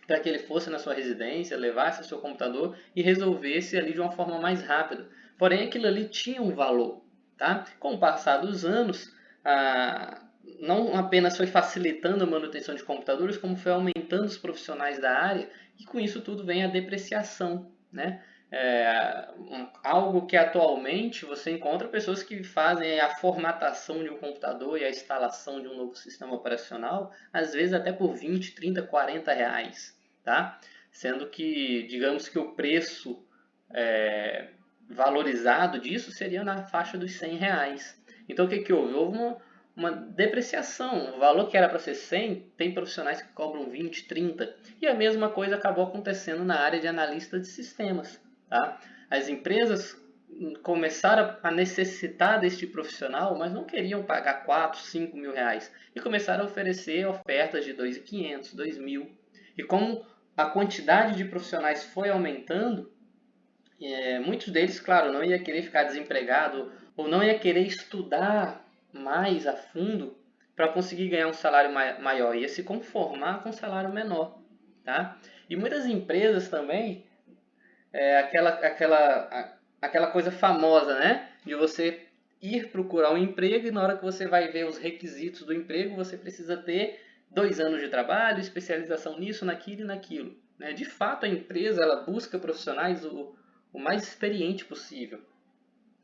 para que ele fosse na sua residência, levasse o seu computador e resolvesse ali de uma forma mais rápida. Porém, aquilo ali tinha um valor. Tá? Com o passar dos anos, não apenas foi facilitando a manutenção de computadores, como foi aumentando os profissionais da área, e com isso tudo vem a depreciação. Né? Algo que atualmente você encontra pessoas que fazem a formatação de um computador e a instalação de um novo sistema operacional, às vezes até por 20, 30, 40 reais. Tá? Sendo que, digamos que o preço valorizado disso seria na faixa dos 100 reais. Então o que houve? Houve uma depreciação. O valor que era para ser 100, tem profissionais que cobram 20, 30. E a mesma coisa acabou acontecendo na área de analista de sistemas. Tá? As empresas começaram a necessitar deste profissional, mas não queriam pagar 4, 5 mil reais. E começaram a oferecer ofertas de 2.500, 2.000. E como a quantidade de profissionais foi aumentando, muitos deles, claro, não ia querer ficar desempregado ou não ia querer estudar mais a fundo para conseguir ganhar um salário maior, ia se conformar com um salário menor. Tá? E muitas empresas também, aquela coisa famosa, né? De você ir procurar um emprego e na hora que você vai ver os requisitos do emprego, você precisa ter 2 anos de trabalho, especialização nisso, naquilo e naquilo. Né? De fato, a empresa ela busca profissionais o mais experiente possível.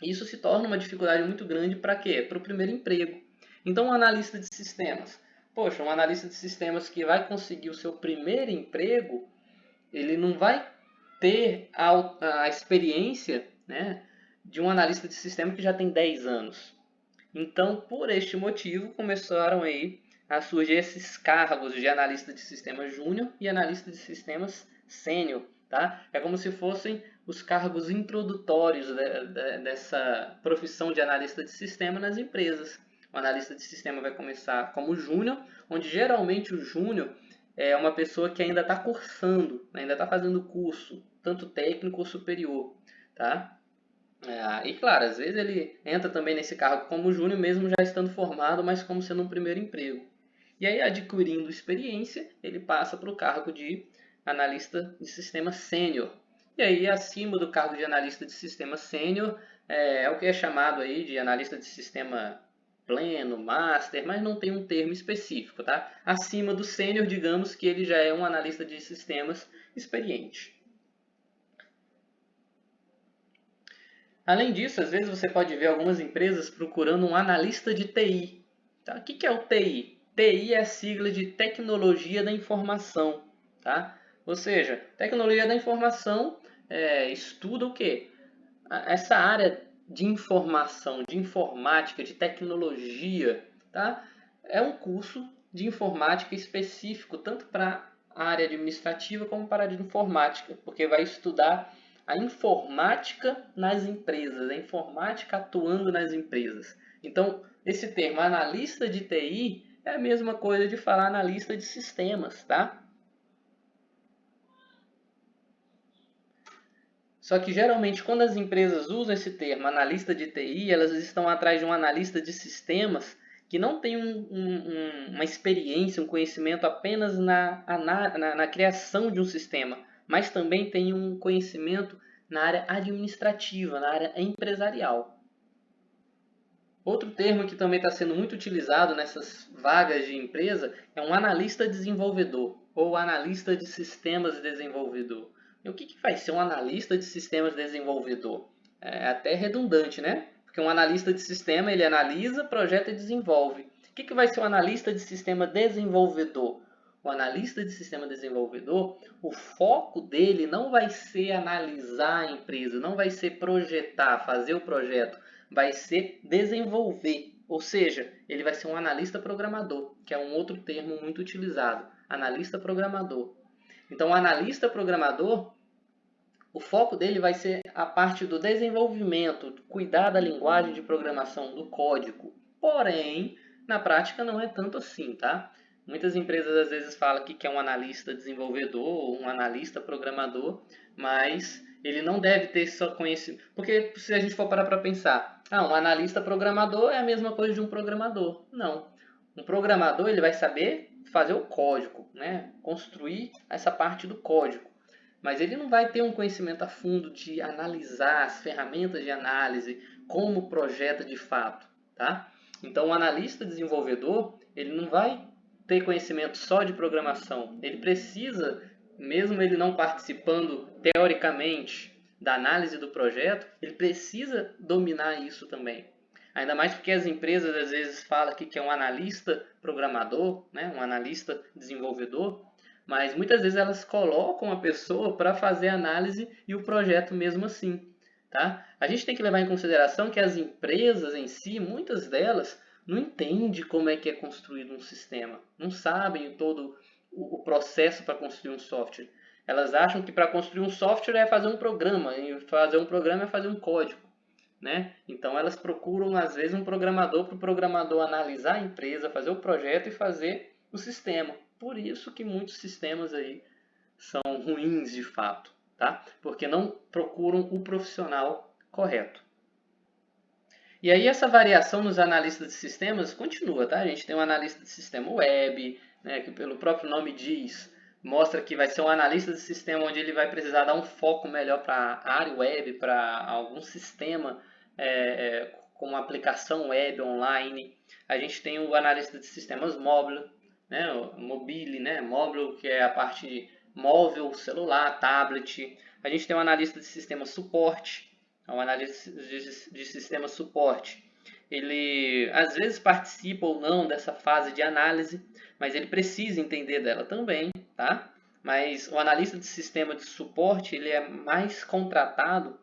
Isso se torna uma dificuldade muito grande para quê? Para o primeiro emprego. Então, um analista de sistemas. Poxa, um analista de sistemas que vai conseguir o seu primeiro emprego, ele não vai ter a experiência, né, de um analista de sistema que já tem 10 anos. Então, por este motivo, começaram aí a surgir esses cargos de analista de sistemas júnior e analista de sistemas sênior. Tá? É como se fossem os cargos introdutórios dessa profissão de analista de sistema nas empresas. O analista de sistema vai começar como júnior, onde geralmente o júnior é uma pessoa que ainda está cursando, ainda está fazendo curso, tanto técnico ou superior. Tá? E claro, às vezes ele entra também nesse cargo como júnior, mesmo já estando formado, mas como sendo um primeiro emprego. E aí, adquirindo experiência, ele passa para o cargo de analista de sistema sênior. E aí, acima do cargo de analista de sistema sênior, é o que é chamado aí de analista de sistema pleno, master, mas não tem um termo específico. Tá? Acima do sênior, digamos que ele já é um analista de sistemas experiente. Além disso, às vezes você pode ver algumas empresas procurando um analista de TI. Tá? O que é o TI? TI é a sigla de Tecnologia da Informação. Tá? Ou seja, Tecnologia da Informação estuda o quê? Essa área de informação, de informática, de tecnologia. Tá? É um curso de informática específico, tanto para a área administrativa como para a área de informática, porque vai estudar a informática nas empresas, a informática atuando nas empresas. Então, esse termo analista de TI é a mesma coisa de falar analista de sistemas, tá? Só que geralmente quando as empresas usam esse termo analista de TI, elas estão atrás de um analista de sistemas que não tem uma experiência, um conhecimento apenas na criação de um sistema, mas também tem um conhecimento na área administrativa, na área empresarial. Outro termo que também está sendo muito utilizado nessas vagas de empresa é um analista desenvolvedor ou analista de sistemas desenvolvedor. E o que vai ser um analista de sistemas desenvolvedor? É até redundante, né? Porque um analista de sistema, ele analisa, projeta e desenvolve. O que vai ser um analista de sistema desenvolvedor? O analista de sistema desenvolvedor, o foco dele não vai ser analisar a empresa, não vai ser projetar, fazer o projeto, vai ser desenvolver. Ou seja, ele vai ser um analista programador, que é um outro termo muito utilizado. Analista programador. Então, o analista programador, o foco dele vai ser a parte do desenvolvimento, cuidar da linguagem de programação, do código. Porém, na prática não é tanto assim, tá? Muitas empresas às vezes falam que é um analista desenvolvedor ou um analista programador, mas ele não deve ter só conhecimento. Porque se a gente for parar para pensar, um analista programador é a mesma coisa de um programador. Não. Um programador ele vai saber fazer o código, né? Construir essa parte do código. Mas ele não vai ter um conhecimento a fundo de analisar as ferramentas de análise, como projeta de fato, tá? Então, o analista desenvolvedor, ele não vai ter conhecimento só de programação. Ele precisa, mesmo ele não participando teoricamente da análise do projeto, ele precisa dominar isso também. Ainda mais porque as empresas às vezes falam que é um analista programador, né? Um analista desenvolvedor, mas muitas vezes elas colocam a pessoa para fazer a análise e o projeto mesmo assim. Tá? A gente tem que levar em consideração que as empresas em si, muitas delas, não entendem como é que é construído um sistema. Não sabem todo o processo para construir um software. Elas acham que para construir um software é fazer um programa, e fazer um programa é fazer um código. Né? Então elas procuram às vezes um programador para o programador analisar a empresa, fazer o projeto e fazer o sistema. Por isso que muitos sistemas aí são ruins de fato, tá? Porque não procuram o profissional correto. E aí essa variação nos analistas de sistemas continua, tá? A gente tem um analista de sistema web, né, que pelo próprio nome diz, mostra que vai ser um analista de sistema onde ele vai precisar dar um foco melhor para a área web, para algum sistema com uma aplicação web online. A gente tem o analista de sistemas móvel, né, o mobile, né, móvel, que é a parte móvel, celular, tablet. A gente tem um analista de sistema suporte, um analista de sistema suporte. Ele às vezes participa ou não dessa fase de análise, mas ele precisa entender dela também, tá? Mas o analista de sistema de suporte, ele é mais contratado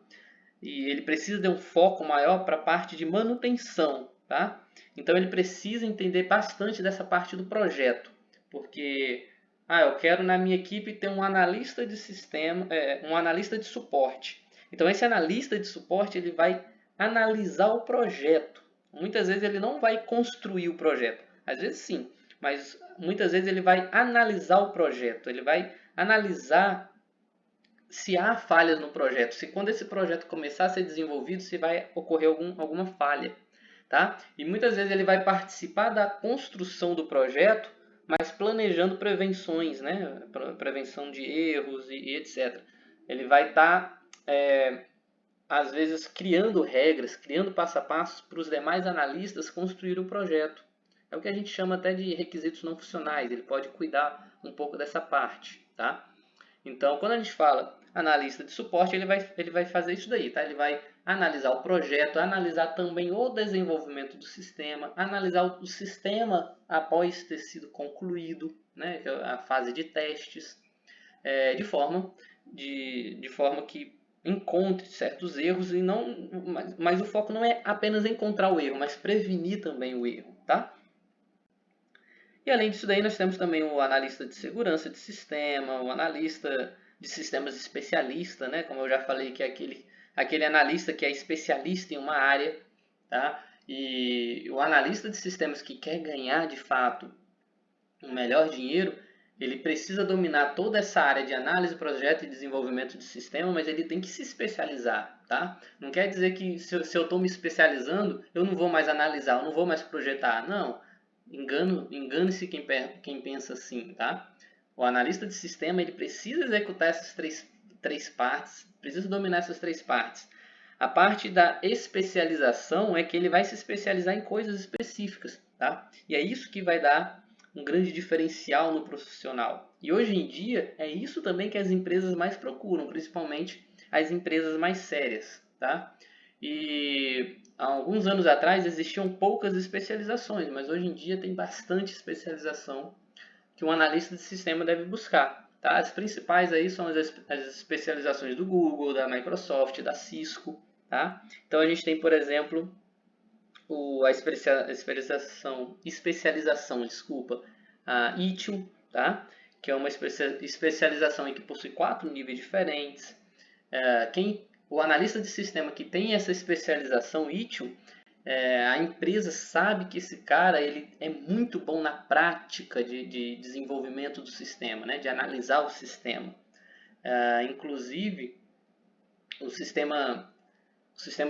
e ele precisa de um foco maior para a parte de manutenção, tá? Então ele precisa entender bastante dessa parte do projeto, porque eu quero na minha equipe ter um analista de sistema, um analista de suporte. Então esse analista de suporte ele vai analisar o projeto. Muitas vezes ele não vai construir o projeto, às vezes sim, mas muitas vezes ele vai analisar o projeto, ele vai analisar se há falhas no projeto, se quando esse projeto começar a ser desenvolvido, se vai ocorrer alguma falha. Tá? E muitas vezes ele vai participar da construção do projeto, mas planejando prevenções, né? Prevenção de erros e etc. Ele vai estar, às vezes, criando regras, criando passo a passo para os demais analistas construir o projeto. É o que a gente chama até de requisitos não funcionais, ele pode cuidar um pouco dessa parte. Tá? Então, quando a gente fala analista de suporte, ele vai fazer isso daí, tá? Ele vai analisar o projeto, analisar também o desenvolvimento do sistema, analisar o sistema após ter sido concluído, né? Que é a fase de testes, de forma que encontre certos erros e não, mas o foco não é apenas encontrar o erro, mas prevenir também o erro, tá? E além disso daí, nós temos também o analista de segurança de sistema, o analista de sistemas especialista, né? Como eu já falei, que é aquele analista que é especialista em uma área, tá? E o analista de sistemas que quer ganhar, de fato, um melhor dinheiro, ele precisa dominar toda essa área de análise, projeto e desenvolvimento de sistema, mas ele tem que se especializar, tá? Não quer dizer que se eu estou me especializando, eu não vou mais analisar, eu não vou mais projetar, não. Engane-se quem pensa assim, tá? O analista de sistema ele precisa executar essas três partes, precisa dominar essas três partes. A parte da especialização é que ele vai se especializar em coisas específicas, tá? E é isso que vai dar um grande diferencial no profissional. E hoje em dia é isso também que as empresas mais procuram, principalmente as empresas mais sérias, tá? E há alguns anos atrás existiam poucas especializações, mas hoje em dia tem bastante especialização que um analista de sistema deve buscar. Tá? As principais aí são as especializações do Google, da Microsoft, da Cisco. Tá? Então a gente tem, por exemplo, a especialização, a ITIL, tá? Que é uma especialização em que possui 4 níveis diferentes. O analista de sistema que tem essa especialização ITIL, a empresa sabe que esse cara ele é muito bom na prática de desenvolvimento do sistema, né? De analisar o sistema. Inclusive, o sistema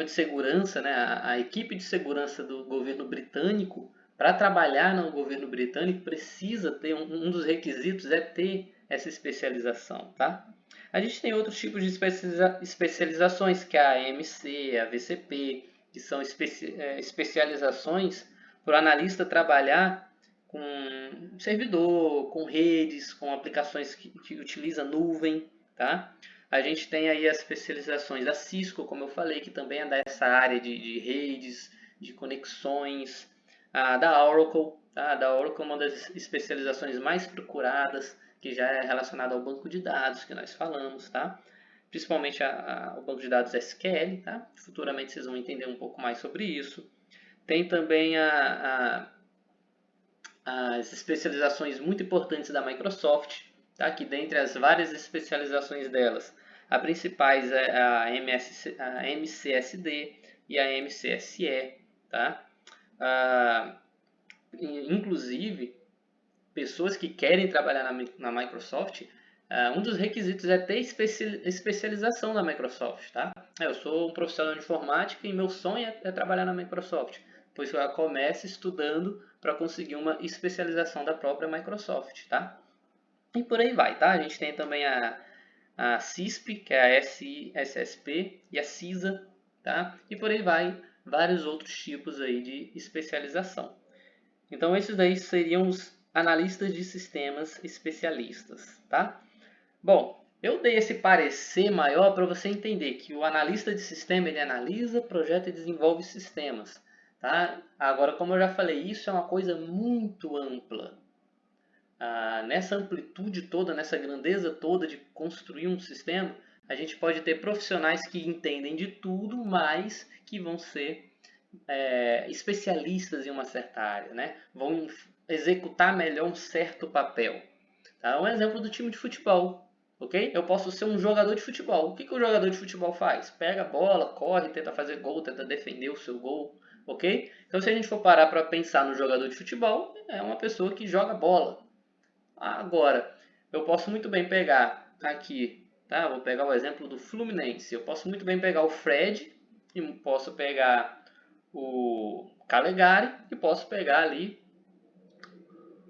de segurança, né? A equipe de segurança do governo britânico, para trabalhar no governo britânico, precisa ter, um dos requisitos é ter essa especialização. Tá? A gente tem outros tipos de especializações, que é a AMC, a VCP, que são especializações para o analista trabalhar com servidor, com redes, com aplicações que utilizam nuvem. Tá? A gente tem aí as especializações da Cisco, como eu falei, que também é dessa área de redes, de conexões. Da Oracle, tá? Da Oracle é uma das especializações mais procuradas, que já é relacionada ao banco de dados que nós falamos, tá? Principalmente ao banco de dados SQL, tá? Futuramente vocês vão entender um pouco mais sobre isso. Tem também as especializações muito importantes da Microsoft, tá? Que dentre as várias especializações delas, a principais é a MCSD e a MCSE, tá? Inclusive, pessoas que querem trabalhar na Microsoft, um dos requisitos é ter especialização na Microsoft, tá? Eu sou um profissional de informática e meu sonho é trabalhar na Microsoft, pois eu começo estudando para conseguir uma especialização da própria Microsoft, tá? E por aí vai, tá? A gente tem também a CISP, que é a SSP, e a CISA, tá? E por aí vai, vários outros tipos aí de especialização. Então esses daí seriam os analistas de sistemas especialistas, tá? Bom, eu dei esse parecer maior para você entender que o analista de sistema ele analisa, projeta e desenvolve sistemas, tá? Agora, como eu já falei, isso é uma coisa muito ampla. Nessa amplitude toda, nessa grandeza toda de construir um sistema, a gente pode ter profissionais que entendem de tudo, mas que vão ser especialistas em uma certa área, né? Vão executar melhor um certo papel. Tá? Um exemplo do time de futebol, ok? Eu posso ser um jogador de futebol. O que o jogador de futebol faz? Pega a bola, corre, tenta fazer gol, tenta defender o seu gol, ok? Então, se a gente for parar para pensar no jogador de futebol, é uma pessoa que joga bola. Agora, eu posso muito bem pegar aqui, tá? Vou pegar o exemplo do Fluminense. Eu posso muito bem pegar o Fred e posso pegar o Calegari e posso pegar ali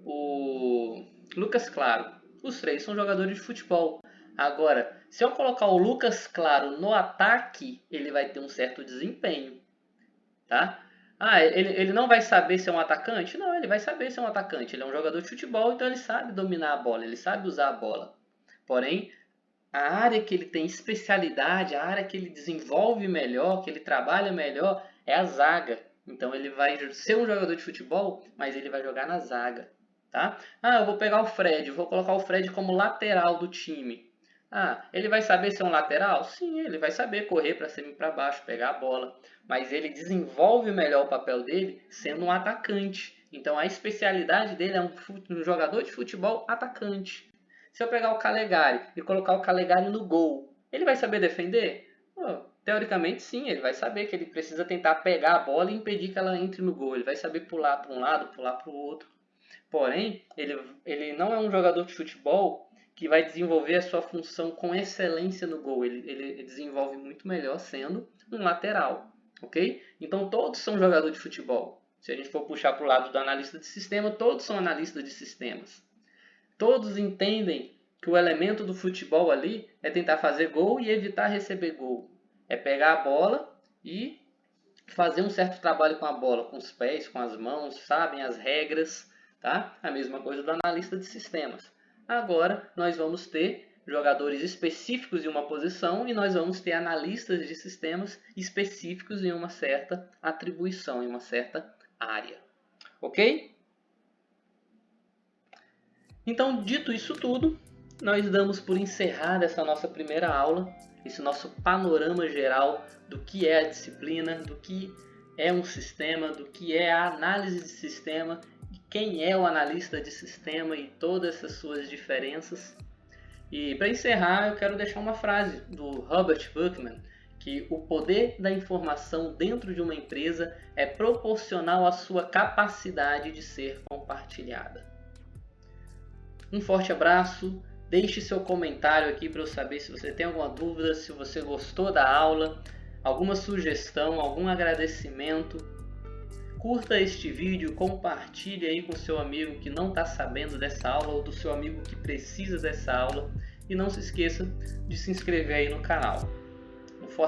o Lucas Claro. Os três são jogadores de futebol. Agora, se eu colocar o Lucas Claro no ataque, ele vai ter um certo desempenho, tá? Ele não vai saber ser um atacante? Não, ele vai saber ser um atacante. Ele é um jogador de futebol, então ele sabe dominar a bola, ele sabe usar a bola. Porém, a área que ele tem especialidade, a área que ele desenvolve melhor, que ele trabalha melhor, é a zaga. Então ele vai ser um jogador de futebol, mas ele vai jogar na zaga. Tá? Eu vou pegar o Fred, vou colocar o Fred como lateral do time. Ele vai saber ser um lateral? Sim, ele vai saber correr para cima e para baixo, pegar a bola. Mas ele desenvolve melhor o papel dele sendo um atacante. Então a especialidade dele é um jogador de futebol atacante. Se eu pegar o Calegari e colocar o Calegari no gol, ele vai saber defender? Teoricamente sim, ele vai saber que ele precisa tentar pegar a bola e impedir que ela entre no gol. Ele vai saber pular para um lado, pular para o outro. Porém, ele não é um jogador de futebol que vai desenvolver a sua função com excelência no gol. Ele desenvolve muito melhor sendo um lateral, ok? Então todos são jogadores de futebol. Se a gente for puxar para o lado do analista de sistema, todos são analistas de sistemas. Todos entendem que o elemento do futebol ali é tentar fazer gol e evitar receber gol. É pegar a bola e fazer um certo trabalho com a bola, com os pés, com as mãos, sabem as regras, tá? A mesma coisa do analista de sistemas. Agora nós vamos ter jogadores específicos em uma posição e nós vamos ter analistas de sistemas específicos em uma certa atribuição, em uma certa área. Ok? Então, dito isso tudo, nós damos por encerrada essa nossa primeira aula, esse nosso panorama geral do que é a disciplina, do que é um sistema, do que é a análise de sistema, quem é o analista de sistema e todas essas suas diferenças. E para encerrar, eu quero deixar uma frase do Robert Buckman, que o poder da informação dentro de uma empresa é proporcional à sua capacidade de ser compartilhada. Um forte abraço, deixe seu comentário aqui para eu saber se você tem alguma dúvida, se você gostou da aula, alguma sugestão, algum agradecimento. Curta este vídeo, compartilhe aí com seu amigo que não está sabendo dessa aula ou do seu amigo que precisa dessa aula. E não se esqueça de se inscrever aí no canal.